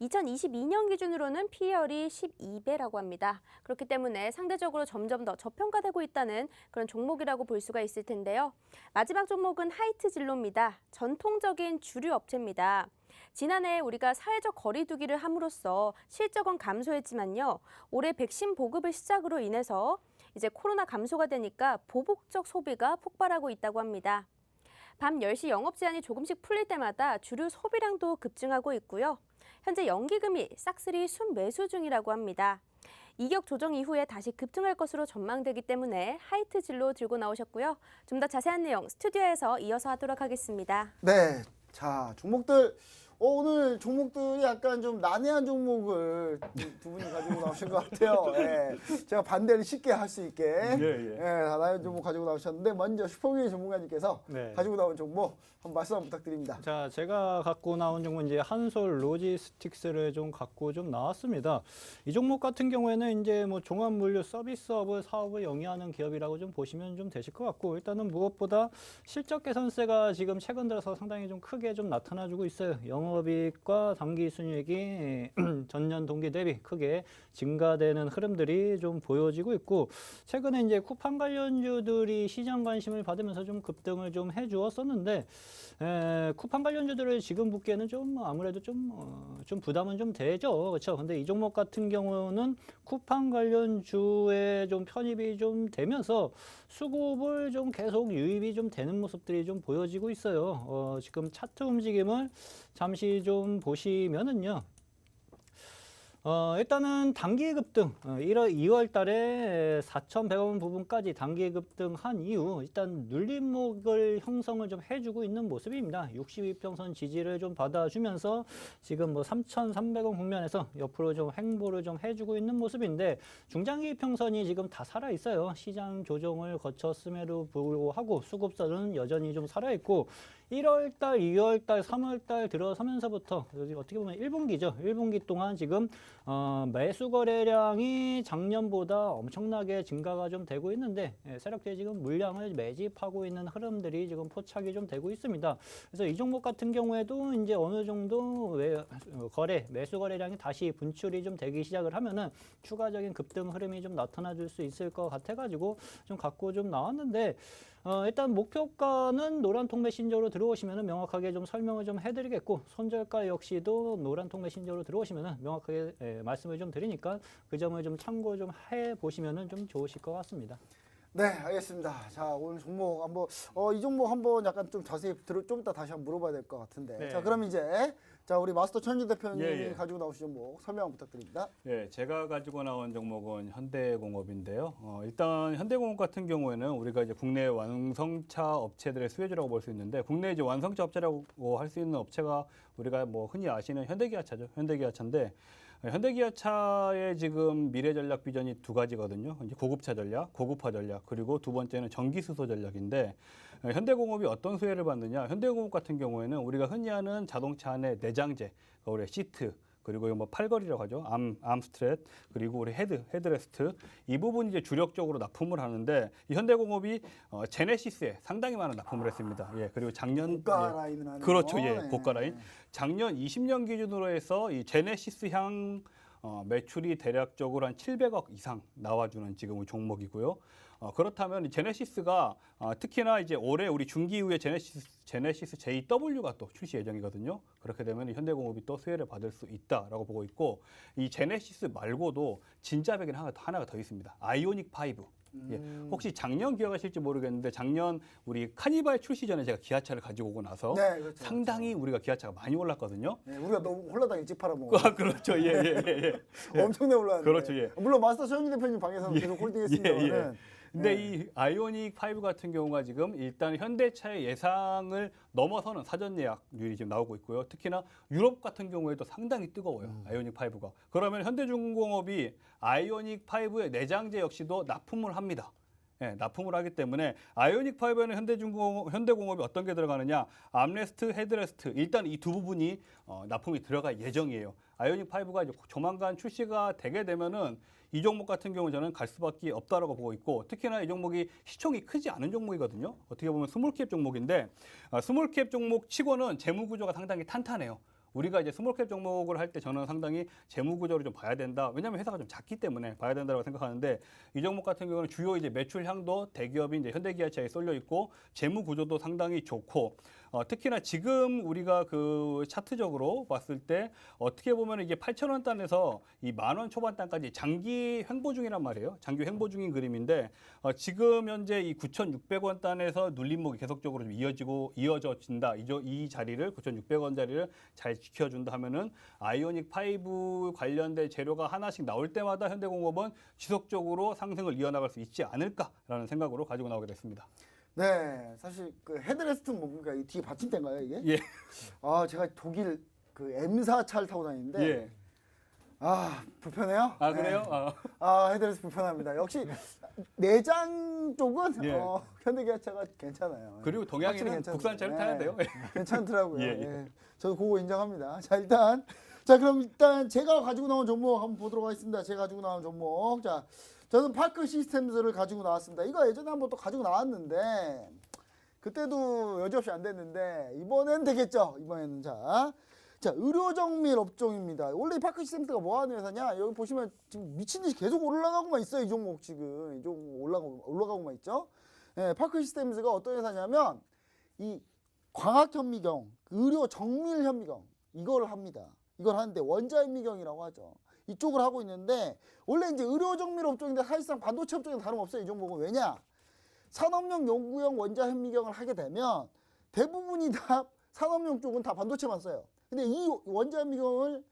2022년 기준으로는 PER이 12배라고 합니다. 그렇기 때문에 상대적으로 점점 더 저평가되고 있다는 그런 종목이라고 볼 수가 있을 텐데요. 마지막 종목은 하이트진로입니다. 전통적인 주류 업체입니다. 지난해 우리가 사회적 거리 두기를 함으로써 실적은 감소했지만요. 올해 백신 보급을 시작으로 인해서 이제 코로나 감소가 되니까 보복적 소비가 폭발하고 있다고 합니다. 밤 10시 영업 제한이 조금씩 풀릴 때마다 주류 소비량도 급증하고 있고요. 현재 연기금이 싹쓸이 순매수 중이라고 합니다. 이격 조정 이후에 다시 급등할 것으로 전망되기 때문에 하이트진로 들고 나오셨고요. 좀 더 자세한 내용 스튜디오에서 이어서 하도록 하겠습니다. 네, 자, 종목들. 오늘 종목들이 약간 좀 난해한 종목을 두 분이 가지고 나오신 것 같아요. 예, 제가 반대를 쉽게 할 수 있게 난해한 종목 가지고 나오셨는데 먼저 슈퍼위의 전문가님께서 네. 가지고 나온 종목 한번 말씀 한번 부탁드립니다. 자, 제가 갖고 나온 종목은 이제 한솔 로지스틱스를 좀 갖고 좀 나왔습니다. 이 종목 같은 경우에는 이제 뭐 종합물류 서비스업을 사업을 영위하는 기업이라고 좀 보시면 좀 되실 것 같고, 일단은 무엇보다 실적 개선세가 지금 최근 들어서 상당히 좀 크게 좀 나타나주고 있어요. 영업이익과 당기순이익이 전년 동기 대비 크게 증가되는 흐름들이 좀 보여지고 있고, 최근에 이제 쿠팡 관련주들이 시장 관심을 받으면서 좀 급등을 좀 해주었었는데, 쿠팡 관련주들을 지금 붙기에는 좀 아무래도 좀 부담은 좀 되죠, 그렇죠? 근데 이 종목 같은 경우는 쿠팡 관련주에 좀 편입이 좀 되면서 수급을 좀 계속 유입이 좀 되는 모습들이 좀 보여지고 있어요. 지금 차트 움직임을 잠시 좀 보시면은요. 일단은 단기 급등, 2월 달에 4,100원 부분까지 단기 급등한 이후 일단 눌림목을 형성을 좀 해주고 있는 모습입니다. 62평선 지지를 좀 받아주면서 지금 뭐 3,300원 국면에서 옆으로 좀 횡보를 좀 해주고 있는 모습인데, 중장기 평선이 지금 다 살아 있어요. 시장 조정을 거쳤음에도 불구하고 수급선은 여전히 좀 살아 있고, 1월 달, 2월 달, 3월 달 들어서면서부터 어떻게 보면 1분기죠. 1분기 동안 지금 매수 거래량이 작년보다 엄청나게 증가가 좀 되고 있는데, 세력들이 지금 물량을 매집하고 있는 흐름들이 지금 포착이 좀 되고 있습니다. 그래서 이 종목 같은 경우에도 이제 어느 정도 매수 거래량이 다시 분출이 좀 되기 시작을 하면은 추가적인 급등 흐름이 좀 나타나 줄 수 있을 것 같아가지고 좀 갖고 좀 나왔는데, 일단 목표가는 노란통 메신저로 들어오시면 명확하게 좀 설명을 좀 해드리겠고, 손절가 역시도 노란통 메신저로 들어오시면 명확하게 말씀을 좀 드리니까 그 점을 좀 참고 좀 해보시면 좀 좋으실 것 같습니다. 네, 알겠습니다. 자, 오늘 종목 한번 이 종목 한번 약간 좀 자세히 좀 이따 다시 한번 물어봐야 될 것 같은데. 네. 자, 그럼 이제 자, 우리 마스터 천지 대표님이 예, 예. 가지고 나오신 종목 설명 부탁드립니다. 예, 제가 가지고 나온 종목은 현대공업인데요. 일단 현대공업 같은 경우에는 우리가 이제 국내 완성차 업체들의 수혜주라고 볼 수 있는데, 국내 이제 완성차 업체라고 할 수 있는 업체가 우리가 뭐 흔히 아시는 현대기아차죠. 현대기아차인데, 현대기아차의 지금 미래 전략 비전이 두 가지거든요. 이제 고급차 전략, 고급화 전략, 그리고 두 번째는 전기 수소 전략인데, 현대공업이 어떤 수혜를 받느냐? 현대공업 같은 경우에는 우리가 흔히 하는 자동차 안에 내장재, 우리 시트, 그리고 뭐 팔걸이라고 하죠. 암스트랩, 그리고 우리 헤드레스트, 이 부분이 이제 주력적으로 납품을 하는데, 이 현대공업이 제네시스에 상당히 많은 납품을 했습니다. 예, 그리고 작년 고가 예, 라인을 하는 그렇죠, 거. 예, 네. 고가 라인. 작년 20년 기준으로 해서 이 제네시스 향 매출이 대략적으로 한 700억 이상 나와주는 지금의 종목이고요. 그렇다면 이 제네시스가 특히나 이제 올해 우리 중기 이후에 제네시스 JW가 또 출시 예정이거든요. 그렇게 되면 이 현대공업이 또 수혜를 받을 수 있다라고 보고 있고, 이 제네시스 말고도 진짜백에는 하나가 더 있습니다. 아이오닉 5. 예, 혹시 작년 기억하실지 모르겠는데, 작년 우리 카니발 출시 전에 제가 기아차를 가지고 오고 나서 네, 그렇죠, 상당히 우리가 기아차가 많이 올랐거든요. 네, 우리가 너무 홀라당 일찍 팔아먹어. 그렇죠, 예. 엄청나게 올랐는데. 그렇죠, 예. 물론 마스터 천지 대표님 방에서는 계속 홀딩했습니다만은. 예. 근데 네. 이 아이오닉 5 같은 경우가 지금 일단 현대차의 예상을 넘어서는 사전 예약률이 지금 나오고 있고요. 특히나 유럽 같은 경우에도 상당히 뜨거워요. 아이오닉 5가. 그러면 현대중공업이 아이오닉 5의 내장재 역시도 납품을 합니다. 예, 납품을 하기 때문에 아이오닉 5에는 현대공업이 어떤 게 들어가느냐, 암레스트, 헤드레스트, 일단 이 두 부분이 납품이 들어갈 예정이에요. 아이오닉 5가 이제 조만간 출시가 되게 되면은 이 종목 같은 경우 저는 갈 수밖에 없다라고 보고 있고, 특히나 이 종목이 시총이 크지 않은 종목이거든요. 어떻게 보면 스몰캡 종목인데, 스몰캡 종목 치고는 재무 구조가 상당히 탄탄해요. 우리가 이제 스몰캡 종목을 할 때 저는 상당히 재무 구조를 좀 봐야 된다. 왜냐하면 회사가 좀 작기 때문에 봐야 된다고 생각하는데, 이 종목 같은 경우는 주요 이제 매출향도 대기업인 이제 현대기아차에 쏠려 있고, 재무 구조도 상당히 좋고, 특히나 지금 우리가 그 차트적으로 봤을 때 어떻게 보면 이게 8,000원 단에서 이 10,000원 초반 단까지 장기 횡보 중이란 말이에요. 장기 횡보 중인 그림인데, 지금 현재 이 9,600원 단에서 눌림목이 계속적으로 좀 이어져진다. 이 자리를 9,600원 자리를 잘 지켜준다 하면은 아이오닉 5 관련된 재료가 하나씩 나올 때마다 현대공업은 지속적으로 상승을 이어나갈 수 있지 않을까라는 생각으로 가지고 나오게 됐습니다. 네, 사실 그 헤드레스트는 뭡니까? 이 뒤에 받침대인가요, 이게? 예. 아, 제가 독일 그 M사 차를 타고 다니는데 예. 아, 불편해요. 아, 그래요? 네. 아, 헤드레스트 불편합니다. 역시 내장 쪽은 예. 현대기아차가 괜찮아요. 그리고 확실히 동양인은 괜찮습니다. 국산차를 타야 돼요. 괜찮더라고요. 예, 예, 예. 저도 그거 인정합니다. 자, 그럼 일단 제가 가지고 나온 종목 한번 보도록 하겠습니다. 제가 가지고 나온 종목. 자, 저는 파크 시스템즈를 가지고 나왔습니다. 이거 예전에 한번 또 가지고 나왔는데 그때도 여지없이 안 됐는데 이번엔 되겠죠. 이번에는 자, 의료정밀 업종입니다. 원래 이 파크 시스템즈가 뭐 하는 회사냐? 여기 보시면 지금 미친 듯이 계속 올라가고만 있어요. 이 종목 지금 이 종목 올라가고만 있죠. 예, 파크 시스템즈가 어떤 회사냐면 이 광학현미경, 의료정밀현미경 이걸 합니다. 이걸 하는데 원자현미경이라고 하죠. 이쪽을 하고 있는데 원래 이제 의료정밀 업종인데 사실상 반도체 업종은 다름없어요. 이 종목은 왜냐? 산업용 연구용 원자현미경을 하게 되면 대부분이 다 산업용 쪽은 다 반도체만 써요. 근데 이 원자현미경을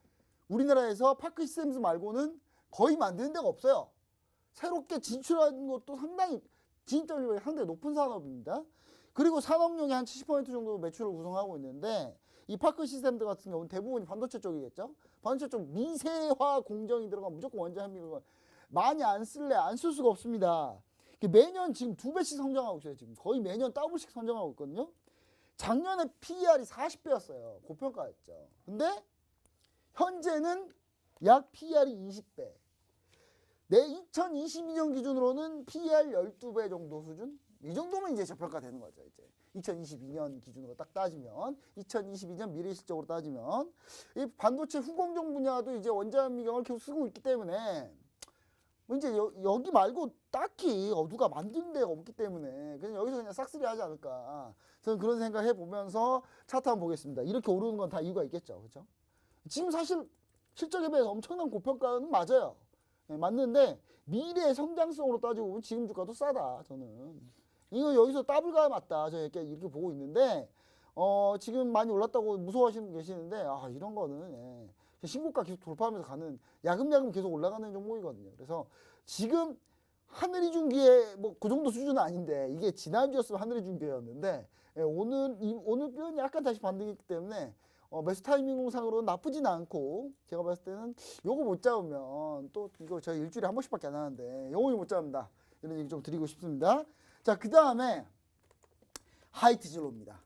우리나라에서 파크 시스템즈 말고는 거의 만드는 데가 없어요. 새롭게 진출한 것도 상당히 진입점이 상당히 높은 산업입니다. 그리고 산업용이 한 70% 정도 매출을 구성하고 있는데 이 파크 시스템들 같은 경우는 대부분이 반도체 쪽이겠죠. 반도체 쪽 미세화 공정이 들어가면 무조건 원자현미경을 많이 안 쓸 수가 없습니다. 매년 지금 2배씩 성장하고 있어요. 지금 거의 매년 더블씩 성장하고 있거든요. 작년에 PER이 40배였어요. 고평가였죠. 근데 현재는 약 PER이 20배. 내 2022년 기준으로는 PER 12배 정도 수준? 이 정도면 이제 저평가되는 거죠. 이제 2022년 기준으로 딱 따지면 2022년 미래실적으로 따지면 이 반도체 후공정 분야도 이제 원자현미경을 계속 쓰고 있기 때문에 이제 여기 말고 딱히 누가 만드는 데가 없기 때문에 그냥 여기서 그냥 싹쓸이 하지 않을까. 저는 그런 생각 해보면서 차트 한번 보겠습니다. 이렇게 오르는 건 다 이유가 있겠죠. 그렇죠? 지금 사실 실적에 비해서 엄청난 고평가는 맞아요. 네, 맞는데 미래의 성장성으로 따지고 보면 지금 주가도 싸다. 저는 이거 여기서 더블가 맞다. 저는 이렇게 보고 있는데 지금 많이 올랐다고 무서워하시는 분 계시는데 이런 거는 신고가 계속 돌파하면서 가는 야금야금 계속 올라가는 종목이거든요. 그래서 지금 하늘이 준 기회 뭐 그 정도 수준은 아닌데 이게 지난주였으면 하늘이 준 기회였는데 오늘은 약간 다시 반등했기 때문에 매수 타이밍상으로는 나쁘진 않고 제가 봤을 때는 요거 못 잡으면 또 이거 저희 일주일에 한 번씩밖에 안 하는데 영원히 못 잡는다 이런 얘기 좀 드리고 싶습니다. 자, 그 다음에 하이티즐로입니다.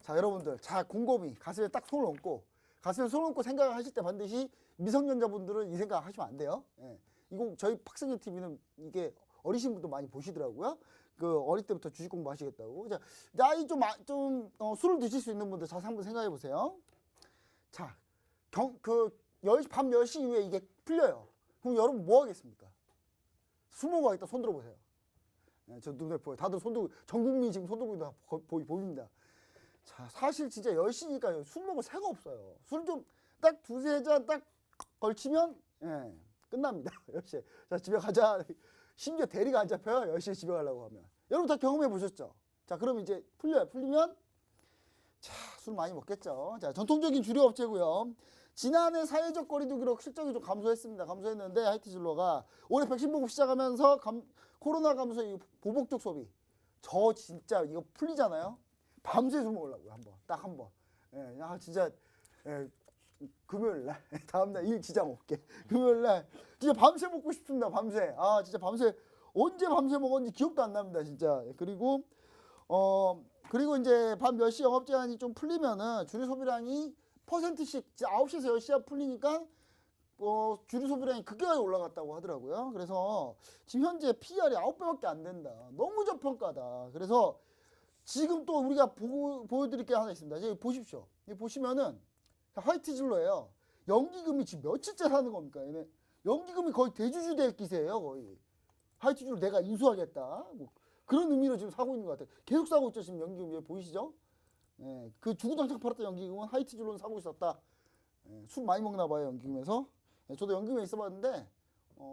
자, 여러분들 곰곰이 가슴에 딱 손을 얹고 생각을 하실 때 반드시 미성년자분들은 이 생각 하시면 안 돼요. 이거 저희 박승현 TV는 이게 어리신 분도 많이 보시더라고요. 그 어릴 때부터 주식 공부하시겠다고. 자, 나이 좀 술을 드실 수 있는 분들 자세히 한번 생각해 보세요. 자, 밤 10시 이후에 이게 풀려요. 그럼 여러분 뭐 하겠습니까? 술 먹어 가겠다. 손 들어보세요. 저 눈에 보여요. 다들 손 들고, 전 국민이 지금 손 들고 있는 거 보입니다. 자, 사실 진짜 10시니까 술 먹을 새가 없어요. 술 좀 딱 두세 잔 딱 걸치면 끝납니다. 10시에. 자, 집에 가자. 심지어 대리가 안 잡혀요. 10시에 집에 가려고 하면. 여러분 다 경험해 보셨죠? 자, 그럼 이제 풀려요. 풀리면 자, 술 많이 먹겠죠. 자, 전통적인 주류업체고요. 지난해 사회적 거리두기로 실적이 좀 감소했는데 하이티즐로가 올해 백신 보급 시작하면서 코로나 감소 이후 보복적 소비. 저 진짜 이거 풀리잖아요. 밤새 술 먹으려고요. 딱 한 번. 진짜 금요일 날 다음 날 일 진짜 먹게. 금요일 날 진짜 밤새 먹고 싶습니다. 밤새. 진짜 밤새 언제 밤새 먹었는지 기억도 안 납니다. 진짜. 그리고 이제 밤 몇 시 영업 제한이 좀 풀리면은 주류 소비량이 %씩 9시에서 10시가 풀리니까 주류 소비량이 급격하게 올라갔다고 하더라고요. 그래서 지금 현재 PER이 9배밖에 안 된다. 너무 저평가다. 그래서 지금 또 우리가 보여드릴 게 하나 있습니다. 여기 보십시오. 여기 보시면은 화이트즐로예요. 연기금이 지금 며칠째 사는 겁니까? 얘네 연기금이 거의 대주주 될 기세예요. 거의. 화이트즐로 내가 인수하겠다. 뭐 그런 의미로 지금 사고 있는 것 같아요. 계속 사고 있죠. 지금 연기금 위에 보이시죠? 그 주구장창 팔았던 연기금은 하이티즐로는 사고 있었다. 술 많이 먹나 봐요. 연기금에서. 저도 연기금에 있어봤는데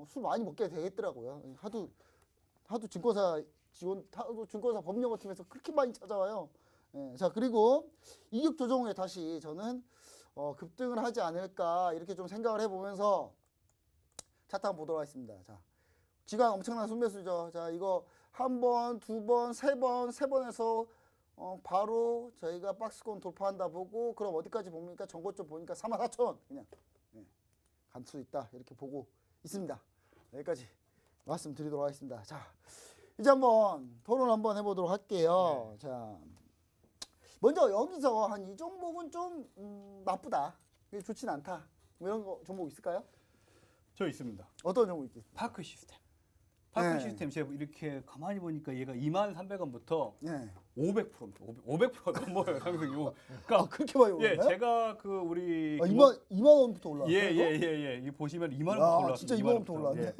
술 많이 먹게 되겠더라고요. 하도 증권사 법령어팀에서 그렇게 많이 찾아와요. 자, 그리고 이격 조정에 다시 저는 급등을 하지 않을까 이렇게 좀 생각을 해보면서 차트 한번 보도록 하겠습니다. 자, 지금 엄청난 순매수죠. 자, 이거 한 번, 두 번, 세 번에서 바로 저희가 박스권 돌파한다 보고 그럼 어디까지 봅니까? 전고점 보니까 44,000원 그냥 갈 수 있다 이렇게 보고 있습니다. 여기까지 말씀드리도록 하겠습니다. 자, 이제 한번 토론 한번 해보도록 할게요. 자, 먼저 여기서 한 이 종목은 좀 나쁘다, 좋진 않다, 뭐 이런 거 종목 있을까요? 저 있습니다. 어떤 종목 있겠어요? 파크 시스템. 파크 시스템 제가 이렇게 가만히 보니까 얘가 23,000원부터 500%입니다. 500%가 넘어요. 상승이. 그러니까 그렇게 많이 올랐나요? 제가 우리 2만 원부터 올랐어요? 이 보시면 2만 원부터 올랐어요. 진짜 2만 원부터 올랐네.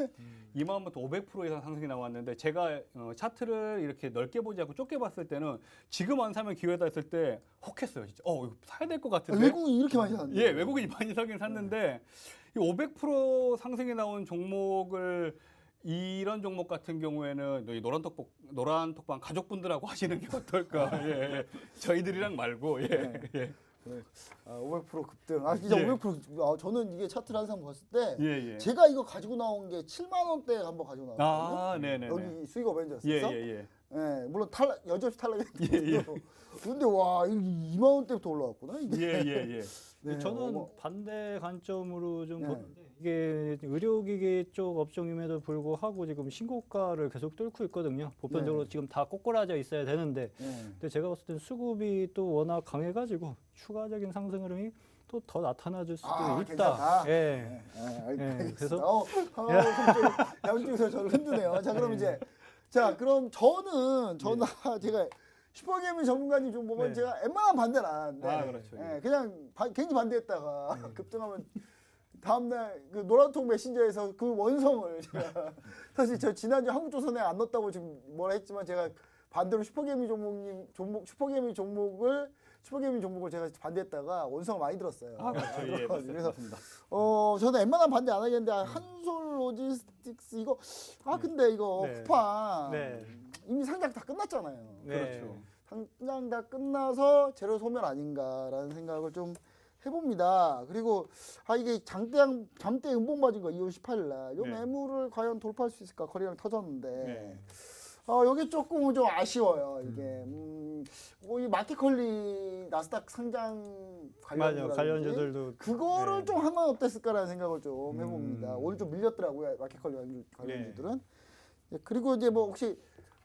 2만 원부터 500% 이상 상승이 나왔는데 제가 차트를 이렇게 넓게 보지 않고 좁게 봤을 때는 지금 안 사면 기회다 했을 때 혹했어요. 진짜. 이거 사야 될 것 같은데. 외국인이 이렇게 많이 샀는데. 외국인이 많이 사긴 샀는데 이 500% 상승이 나온 종목을 이런 종목 같은 경우에는 이 노란 톡방 가족분들하고 하시는 게 어떨까? 저희들이랑 말고 500% 급등. 진짜 500%. 저는 이게 차트를 항상 봤을 때 제가 이거 가지고 나온 게 7만 원대에 한번 가지고 나왔거든요. 네네. 여기 수익 어벤져스에서. 물론 여전히 탈락했는데. 근데 와, 이거 2만 원대부터 올라왔구나. 이게. 네, 저는 반대 관점으로 좀 보는데 이게 의료기기 쪽 업종임에도 불구하고 지금 신고가를 계속 뚫고 있거든요. 보편적으로 지금 다 꼬꾸라져 있어야 되는데 근데 제가 봤을 땐 수급이 또 워낙 강해가지고 추가적인 상승 흐름이 또 더 나타나줄 수도 있다. 괜찮다. 그래서 양쪽에서 저를 흔드네요. 자, 그럼 이제 그럼 저는 제가 슈퍼게임 전문가님 종목은 제가 웬만하면 반대를 안 하는데 그렇죠. 그냥 굉장히 반대했다가 급등하면 다음날 그 노란통 메신저에서 그 원성을 제가 사실 저 지난주 한국조선에 안 넣었다고 지금 뭐라 했지만 제가 반대로 슈퍼게임 종목을 제가 반대했다가 원성을 많이 들었어요. 그렇죠. 그래서 저는 웬만하면 반대 안 하겠는데 한솔 로지스틱스 이거 근데 이거 쿠팡 이미 상장 다 끝났잖아요. 그렇죠. 상장 다 끝나서 재료 소멸 아닌가라는 생각을 좀 해봅니다. 그리고 이게 잠대 음봉 맞은 거 2월 18일 날. 요 네. 매물을 과연 돌파할 수 있을까? 거래량 터졌는데. 네. 여기 조금 좀 아쉬워요. 이게 이 마켓컬리 나스닥 상장 맞아요. 관련주라든지 관련주들도 그거를 네. 좀 하면 어땠을까라는 생각을 좀 해봅니다. 오늘 좀 밀렸더라고요. 마켓컬리 관련주들은. 네, 그리고 이제 뭐 혹시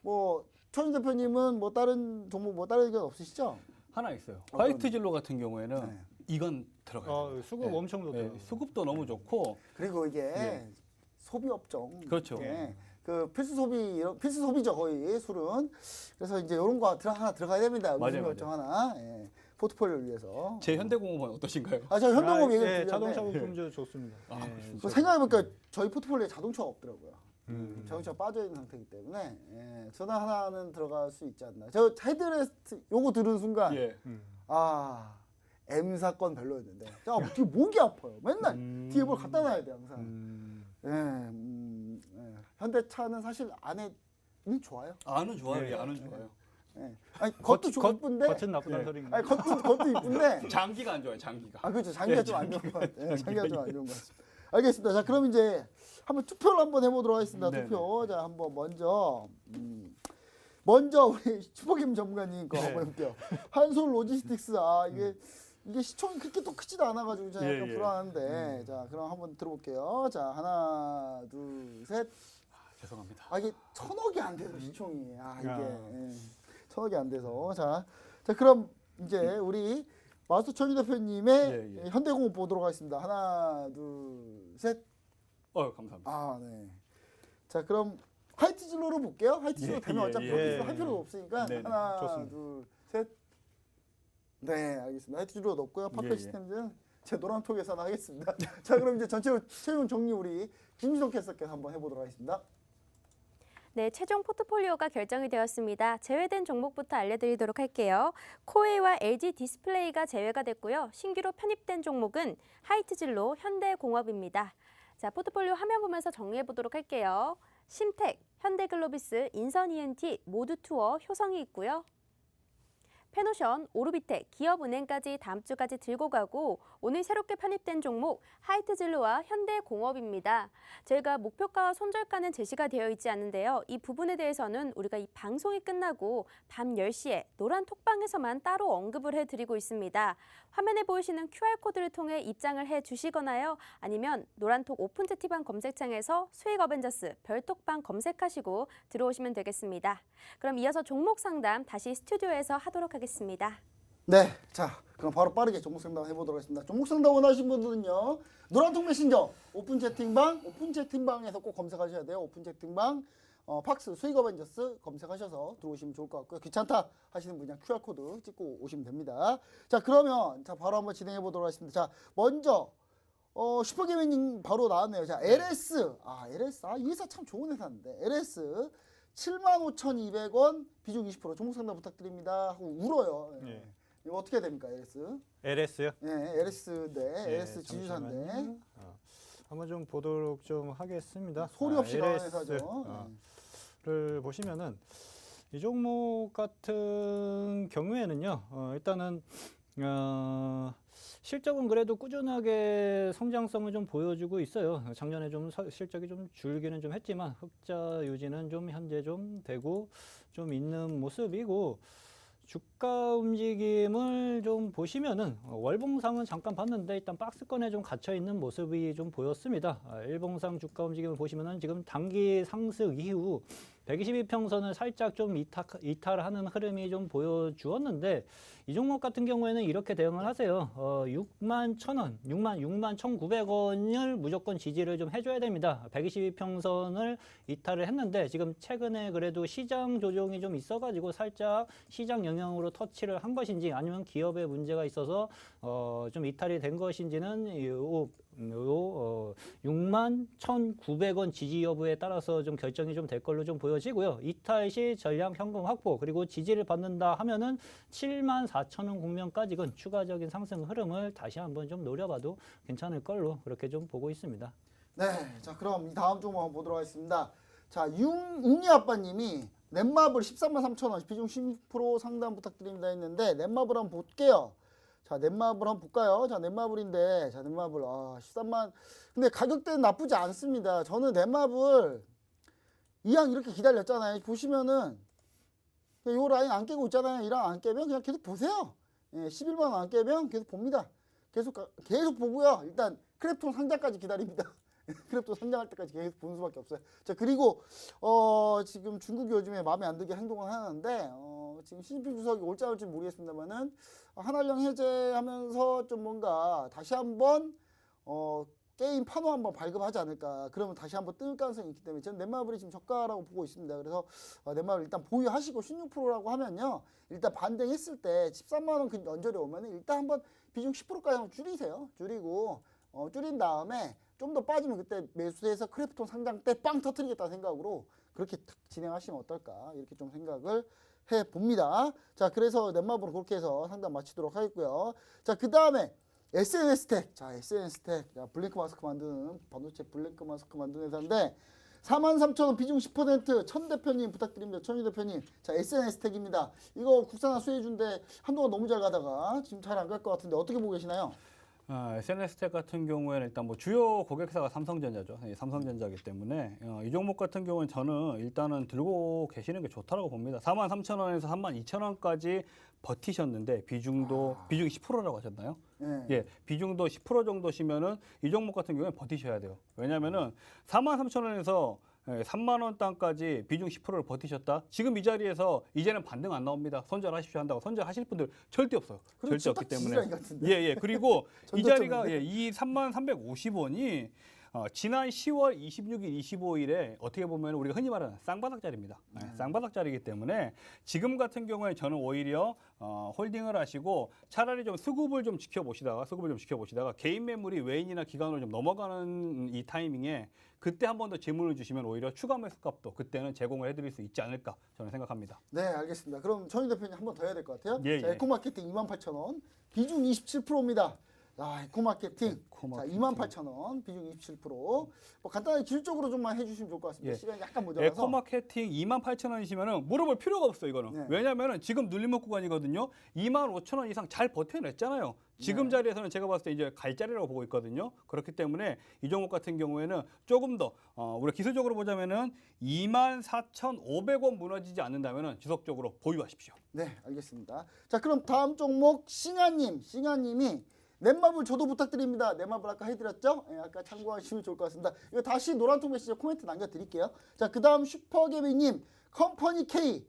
뭐 최진 대표님은 뭐 다른 종목 뭐 다른 의견 없으시죠? 하나 있어요. 어떤- 화이트 진로 같은 경우에는 네. 이건 들어가요. 수급 네. 엄청 좋더라고요. 수급도 너무 좋고 그리고 이게 네. 소비 업종. 그렇죠. 네. 그 필수 소비죠 거의 술은. 그래서 이제 이런 거 하나 들어가야 됩니다. 맞아요, 무슨 결정 하나. 예. 포트폴리오를 위해서. 제 현대공업은 어떠신가요? 저 현대공업 얘기 예, 드렸는데 자동차 부품주 좋습니다. 아, 예, 그 생각해보니까 저희 포트폴리오에 자동차가 없더라고요. 음. 자동차가 빠져있는 상태이기 때문에 저는 하나는 들어갈 수 있지 않나. 저 헤드레스트 요거 들은 순간 예. M 사건 별로였는데 뒤에 목이 아파요. 맨날 뒤에 뭘 갖다 놔야 돼 항상. 현대차는 사실 안에는 좋아요. 안은 좋아요. 예. 예, 안은 좋아요. 아니 겉도 이쁜데 겉은 나쁘다는 소리인가요? 아니 겉도 이쁜데 장기가 안 좋아요. 장기가. 그렇죠. 장기가 좀 안 좋은 것 같아요. 장기가 좀 안 좋은 것 같습니다. 알겠습니다. 자, 그럼 이제 한번 투표를 한번 해보도록 하겠습니다. 네, 투표. 자, 한번 먼저 우리 슈퍼김 전문가님 거 네. 한번 해볼게요. 한솔 로지스틱스. 이게 시총이 그렇게 또 크지도 않아가지고 제가 약간 예. 불안한데. 자, 그럼 한번 들어볼게요. 자, 하나, 둘, 셋. 죄송합니다. 이게 1,000억이 안 돼서 시총이. 이게 야. 1,000억이 안 돼서. 자, 그럼 이제 우리 마스터 최진 대표님의 예. 현대공업 보도록 하겠습니다. 하나, 둘, 셋. 감사합니다. 네. 자, 그럼 화이트 진로로 볼게요. 화이트 진로 예, 되면 예, 어차피 예. 여기서 할 필요가 없으니까 네, 네, 하나, 좋습니다. 둘, 셋. 네, 알겠습니다. 화이트 진로 넣고요. 파크 예, 예. 시스템즈는 제 노란 톡에서 하겠습니다. 자, 그럼 이제 전체로 최종 정리 우리 김지성 캐스터께서 한번 해보도록 하겠습니다. 네, 최종 포트폴리오가 결정이 되었습니다. 제외된 종목부터 알려드리도록 할게요. 코웨이와 LG 디스플레이가 제외가 됐고요. 신규로 편입된 종목은 하이트진로, 현대공업입니다. 자, 포트폴리오 화면 보면서 정리해 보도록 할게요. 심텍, 현대글로비스, 인선ENT, 모두투어, 효성이 있고요. 페노션, 오르비텍, 기업은행까지 다음 주까지 들고 가고 오늘 새롭게 편입된 종목 하이트진로와 현대공업입니다. 저희가 목표가와 손절가는 제시가 되어 있지 않는데요. 이 부분에 대해서는 우리가 이 방송이 끝나고 밤 10시에 노란 톡방에서만 따로 언급을 해드리고 있습니다. 화면에 보이시는 QR코드를 통해 입장을 해주시거나요. 아니면 노란톡 오픈 채팅방 검색창에서 수익 어벤져스 별톡방 검색하시고 들어오시면 되겠습니다. 그럼 이어서 종목 상담 다시 스튜디오에서 하도록 하겠습니다. 네, 자, 그럼 바로 빠르게 종목 상담 해보도록 하겠습니다. 종목 상담 원하시는 분들은요, 노란통 메신저 오픈 채팅방에서 꼭 검색하셔야 돼요. 오픈 채팅방, 팍스 수익 어벤져스 검색하셔서 들어오시면 좋을 것 같고요. 귀찮다 하시는 분이 QR 코드 찍고 오시면 됩니다. 자, 그러면 바로 한번 진행해 보도록 하겠습니다. 자, 먼저 슈퍼게이밍 바로 나왔네요. 자, LS, 이 회사 참 좋은 회사인데 LS 75,200원 비중 20% 종목 상담 부탁드립니다 하고 울어요. 예. 이거 어떻게 됩니까, LS? LS요? LS인데 예, LS 지주사인데 잠시만요. 한번 좀 보도록 좀 하겠습니다. 소리 없이 나온 LS, 회사죠. 를 보시면은 이 종목 같은 경우에는요. 일단은 실적은 그래도 꾸준하게 성장성을 좀 보여주고 있어요. 작년에 좀 실적이 좀 줄기는 좀 했지만 흑자 유지는 좀 현재 좀 되고 좀 있는 모습이고 주가 움직임을 좀 보시면은 월봉상은 잠깐 봤는데 일단 박스권에 좀 갇혀 있는 모습이 좀 보였습니다. 일봉상 주가 움직임을 보시면은 지금 단기 상승 이후 122평선을 살짝 좀 이탈하는 흐름이 좀 보여주었는데 이 종목 같은 경우에는 이렇게 대응을 하세요. 61,000원, 61,900원을 무조건 지지를 좀 해줘야 됩니다. 122평선을 이탈을 했는데 지금 최근에 그래도 시장 조정이 좀 있어가지고 살짝 시장 영향으로 터치를 한 것인지 아니면 기업에 문제가 있어서 좀 이탈이 된 것인지는 61,900원 지지 여부에 따라서 좀 결정이 좀 될 걸로 좀 보여지고요. 이탈 시 전량 현금 확보 그리고 지지를 받는다 하면은 74,000원 국면까지는 추가적인 상승 흐름을 다시 한번 좀 노려봐도 괜찮을 걸로 그렇게 좀 보고 있습니다. 네, 자 그럼 이 다음 종목 한번 보도록 하겠습니다. 자, 웅이 아빠님이 넷마블 133,000원 비중 10% 상담 부탁드립니다 했는데 넷마블 한번 볼게요. 자, 넷마블 한번 볼까요? 자, 넷마블인데 자, 넷마블 13만. 근데 가격대는 나쁘지 않습니다. 저는 넷마블 이왕 이렇게 기다렸잖아요. 보시면은 요 라인 안 깨고 있잖아요. 이랑 안 깨면 그냥 계속 보세요. 예, 11만 원 안 깨면 계속 봅니다. 계속 보고요. 일단 크랩톤 상장까지 기다립니다. 크랩톤 상장할 때까지 계속 보는 수밖에 없어요. 자, 그리고 지금 중국이 요즘에 마음에 안 들게 행동을 하는데 지금 시진핑 주석이 올지 안 올지 모르겠습니다만은 한한령 해제하면서 좀 뭔가 다시 한번 게임 판호 한번 발급하지 않을까. 그러면 다시 한번 뜰 가능성이 있기 때문에 저는 넷마블이 지금 저가라고 보고 있습니다. 그래서 넷마블 일단 보유하시고 16%라고 하면요. 일단 반등했을 때 13만 원 그 언저리 오면은 일단 한번 비중 10%까지 한번 줄이세요. 줄이고 줄인 다음에 좀 더 빠지면 그때 매수해서 크래프톤 상장 때 빵 터뜨리겠다는 생각으로 그렇게 진행하시면 어떨까 이렇게 좀 생각을 해봅니다. 자, 그래서 넷마블은 그렇게 해서 상담 마치도록 하겠고요. 자, 그 다음에 SNS텍. 자, SNS텍. 자, 블랭크 마스크 만드는 반도체 블랭크 마스크 만드는 회사인데 43,000원 비중 10% 천 대표님 부탁드립니다. 천유 대표님. 자, SNS텍입니다. 이거 국산화 수혜주인데 한동안 너무 잘 가다가 지금 잘 안 갈 것 같은데 어떻게 보고 계시나요? SNS텍 같은 경우에는 일단 뭐 주요 고객사가 삼성전자죠. 삼성전자이기 때문에 이 종목 같은 경우는 저는 일단은 들고 계시는 게 좋다고 봅니다. 43,000원에서 32,000원까지 버티셨는데 비중 10%라고 하셨나요? 네. 예, 비중도 10% 정도시면은 이 종목 같은 경우에 버티셔야 돼요. 왜냐면은 43,000원에서 3만 원 땅까지 비중 10%를 버티셨다. 지금 이 자리에서 이제는 반등 안 나옵니다. 손절하십시오 한다고 손절하실 분들 절대 없어요. 절대 없기 때문에. 예. 그리고 이 자리가 이 33,350원이 지난 10월 26일, 25일에 어떻게 보면 우리가 흔히 말하는 쌍바닥 자리입니다. 쌍바닥 자리이기 때문에 지금 같은 경우에 저는 오히려 홀딩을 하시고 차라리 좀 수급을 좀 지켜보시다가 개인 매물이 외인이나 기관으로 좀 넘어가는 이 타이밍에 그때 한 번 더 질문을 주시면 오히려 추가 매수 값도 그때는 제공을 해드릴 수 있지 않을까 저는 생각합니다. 네, 알겠습니다. 그럼 천유 대표님 한 번 더 해야 될 것 같아요. 예, 자, 예. 에코마케팅 28,000원 비중 27%입니다. 에코마케팅. 자, 28,000원 비중 27%. 뭐 간단하게 기술적으로 좀만 해주시면 좋을 것 같습니다. 예. 시간이 약간 모자라서. 에코마케팅 28,000원이시면은 물어볼 필요가 없어요, 이거는. 네. 왜냐면은 지금 눌림목 구간이거든요. 25,000원 이상 잘 버텨냈잖아요. 지금 네. 자리에서는 제가 봤을 때 이제 갈 자리라고 보고 있거든요. 그렇기 때문에 이 종목 같은 경우에는 조금 더 우리가 기술적으로 보자면은 24,500원 무너지지 않는다면은 지속적으로 보유하십시오. 네, 알겠습니다. 자, 그럼 다음 종목 싱아님이 넷마블 저도 부탁드립니다. 넷마블 아까 해드렸죠? 예, 아까 참고하시면 좋을 것 같습니다. 이거 다시 노란통 메시지 코멘트 남겨드릴게요. 자, 그 다음 슈퍼개비님 컴퍼니 K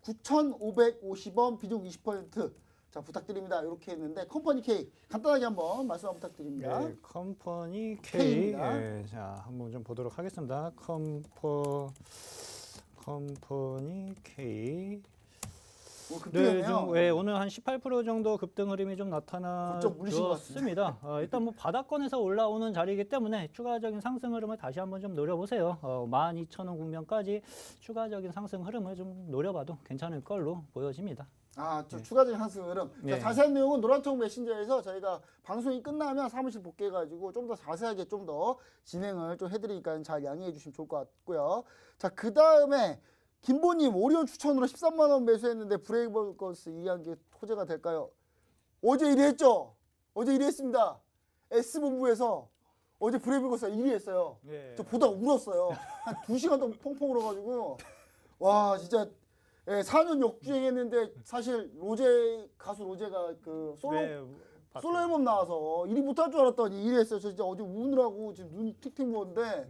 9,550원 비중 20%. 자, 부탁드립니다. 이렇게 했는데 컴퍼니 K 간단하게 한번 말씀 부탁드립니다. 네, 컴퍼니 K. K입니다. 예, 자, 한번 좀 보도록 하겠습니다. 컴퍼니 K. 네, 좀, 오늘 한 18% 정도 급등 흐름이 좀 좀 물리신 것 나타났습니다. 일단 뭐 바닥권에서 올라오는 자리이기 때문에 추가적인 상승 흐름을 다시 한번 좀 노려보세요. 12,000원 국면까지 추가적인 상승 흐름을 좀 노려봐도 괜찮을 걸로 보여집니다. 추가적인 상승 흐름. 네. 자, 자세한 내용은 노란통 메신저에서 저희가 방송이 끝나면 사무실 복귀해가지고 좀 더 자세하게 좀 더 진행을 좀 해드리니까 잘 양해해 주시면 좋을 것 같고요. 자, 그 다음에 김보님 오리온 추천으로 13만 원 매수했는데 브레이브걸스 2한 게 호재가 될까요? 어제 1위 했죠? 어제 1위 했습니다. S본부에서 어제 브레이브걸스가 1위 했어요. 네. 저 보다가 울었어요. 한 2시간 동안 펑펑 울어가지고 와 진짜 4년 역주행했는데 사실 가수 로제가 그 솔로 앨범 나와서 1위 못할 줄 알았더니 1위 했어요. 저 진짜 어제 우느라고 지금 눈이 틱틱 부었는데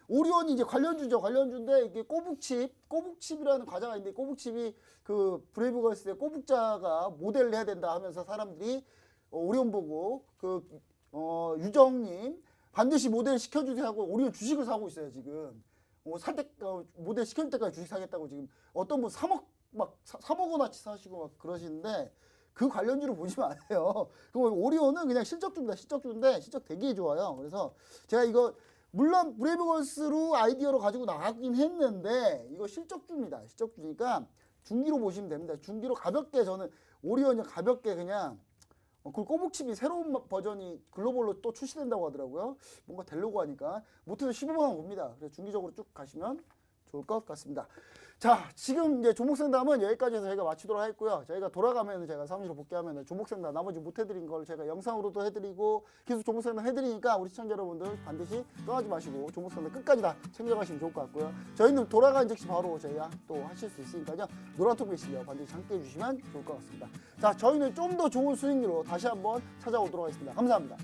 오리온이 이제 관련주인데 이게 꼬북칩이라는 과자가 있는데 꼬북칩이 그 브레이브걸스의 꼬북자가 모델을 해야 된다 하면서 사람들이 오리온 보고 유정님 반드시 모델 시켜주세요 하고 오리온 주식을 사고 있어요 지금. 모델 시켜줄 때까지 주식 사겠다고 지금 어떤 분 3억 원어치 사시고 막 그러시는데 그 관련주를 보시면 안 돼요. 오리온은 그냥 실적주입니다. 실적주인데 실적 되게 좋아요. 그래서 제가 이거 물론 브레이브걸스로 아이디어로 가지고 나가긴 했는데 이거 실적주입니다. 실적주니까 중기로 보시면 됩니다. 중기로 가볍게 저는 오리온이 가볍게 그냥 그 꼬북칩이 새로운 버전이 글로벌로 또 출시된다고 하더라고요. 뭔가 되려고 하니까 못해도 15만 원 봅니다. 그래서 중기적으로 쭉 가시면 좋을 것 같습니다. 자, 지금 이제 종목 상담은 여기까지 해서 저희가 마치도록 하겠고요. 저희가 돌아가면 제가 사무실로 복귀하면 종목 상담 나머지 못 해드린 걸 제가 영상으로도 해드리고 계속 종목 상담 해드리니까 우리 시청자 여러분들 반드시 떠나지 마시고 종목 상담 끝까지 다 챙겨가시면 좋을 것 같고요. 저희는 돌아간 즉시 바로 저희가 또 하실 수 있으니까요. 노란통 실력 반드시 함께 해주시면 좋을 것 같습니다. 자, 저희는 좀 더 좋은 수익률로 다시 한번 찾아오도록 하겠습니다. 감사합니다.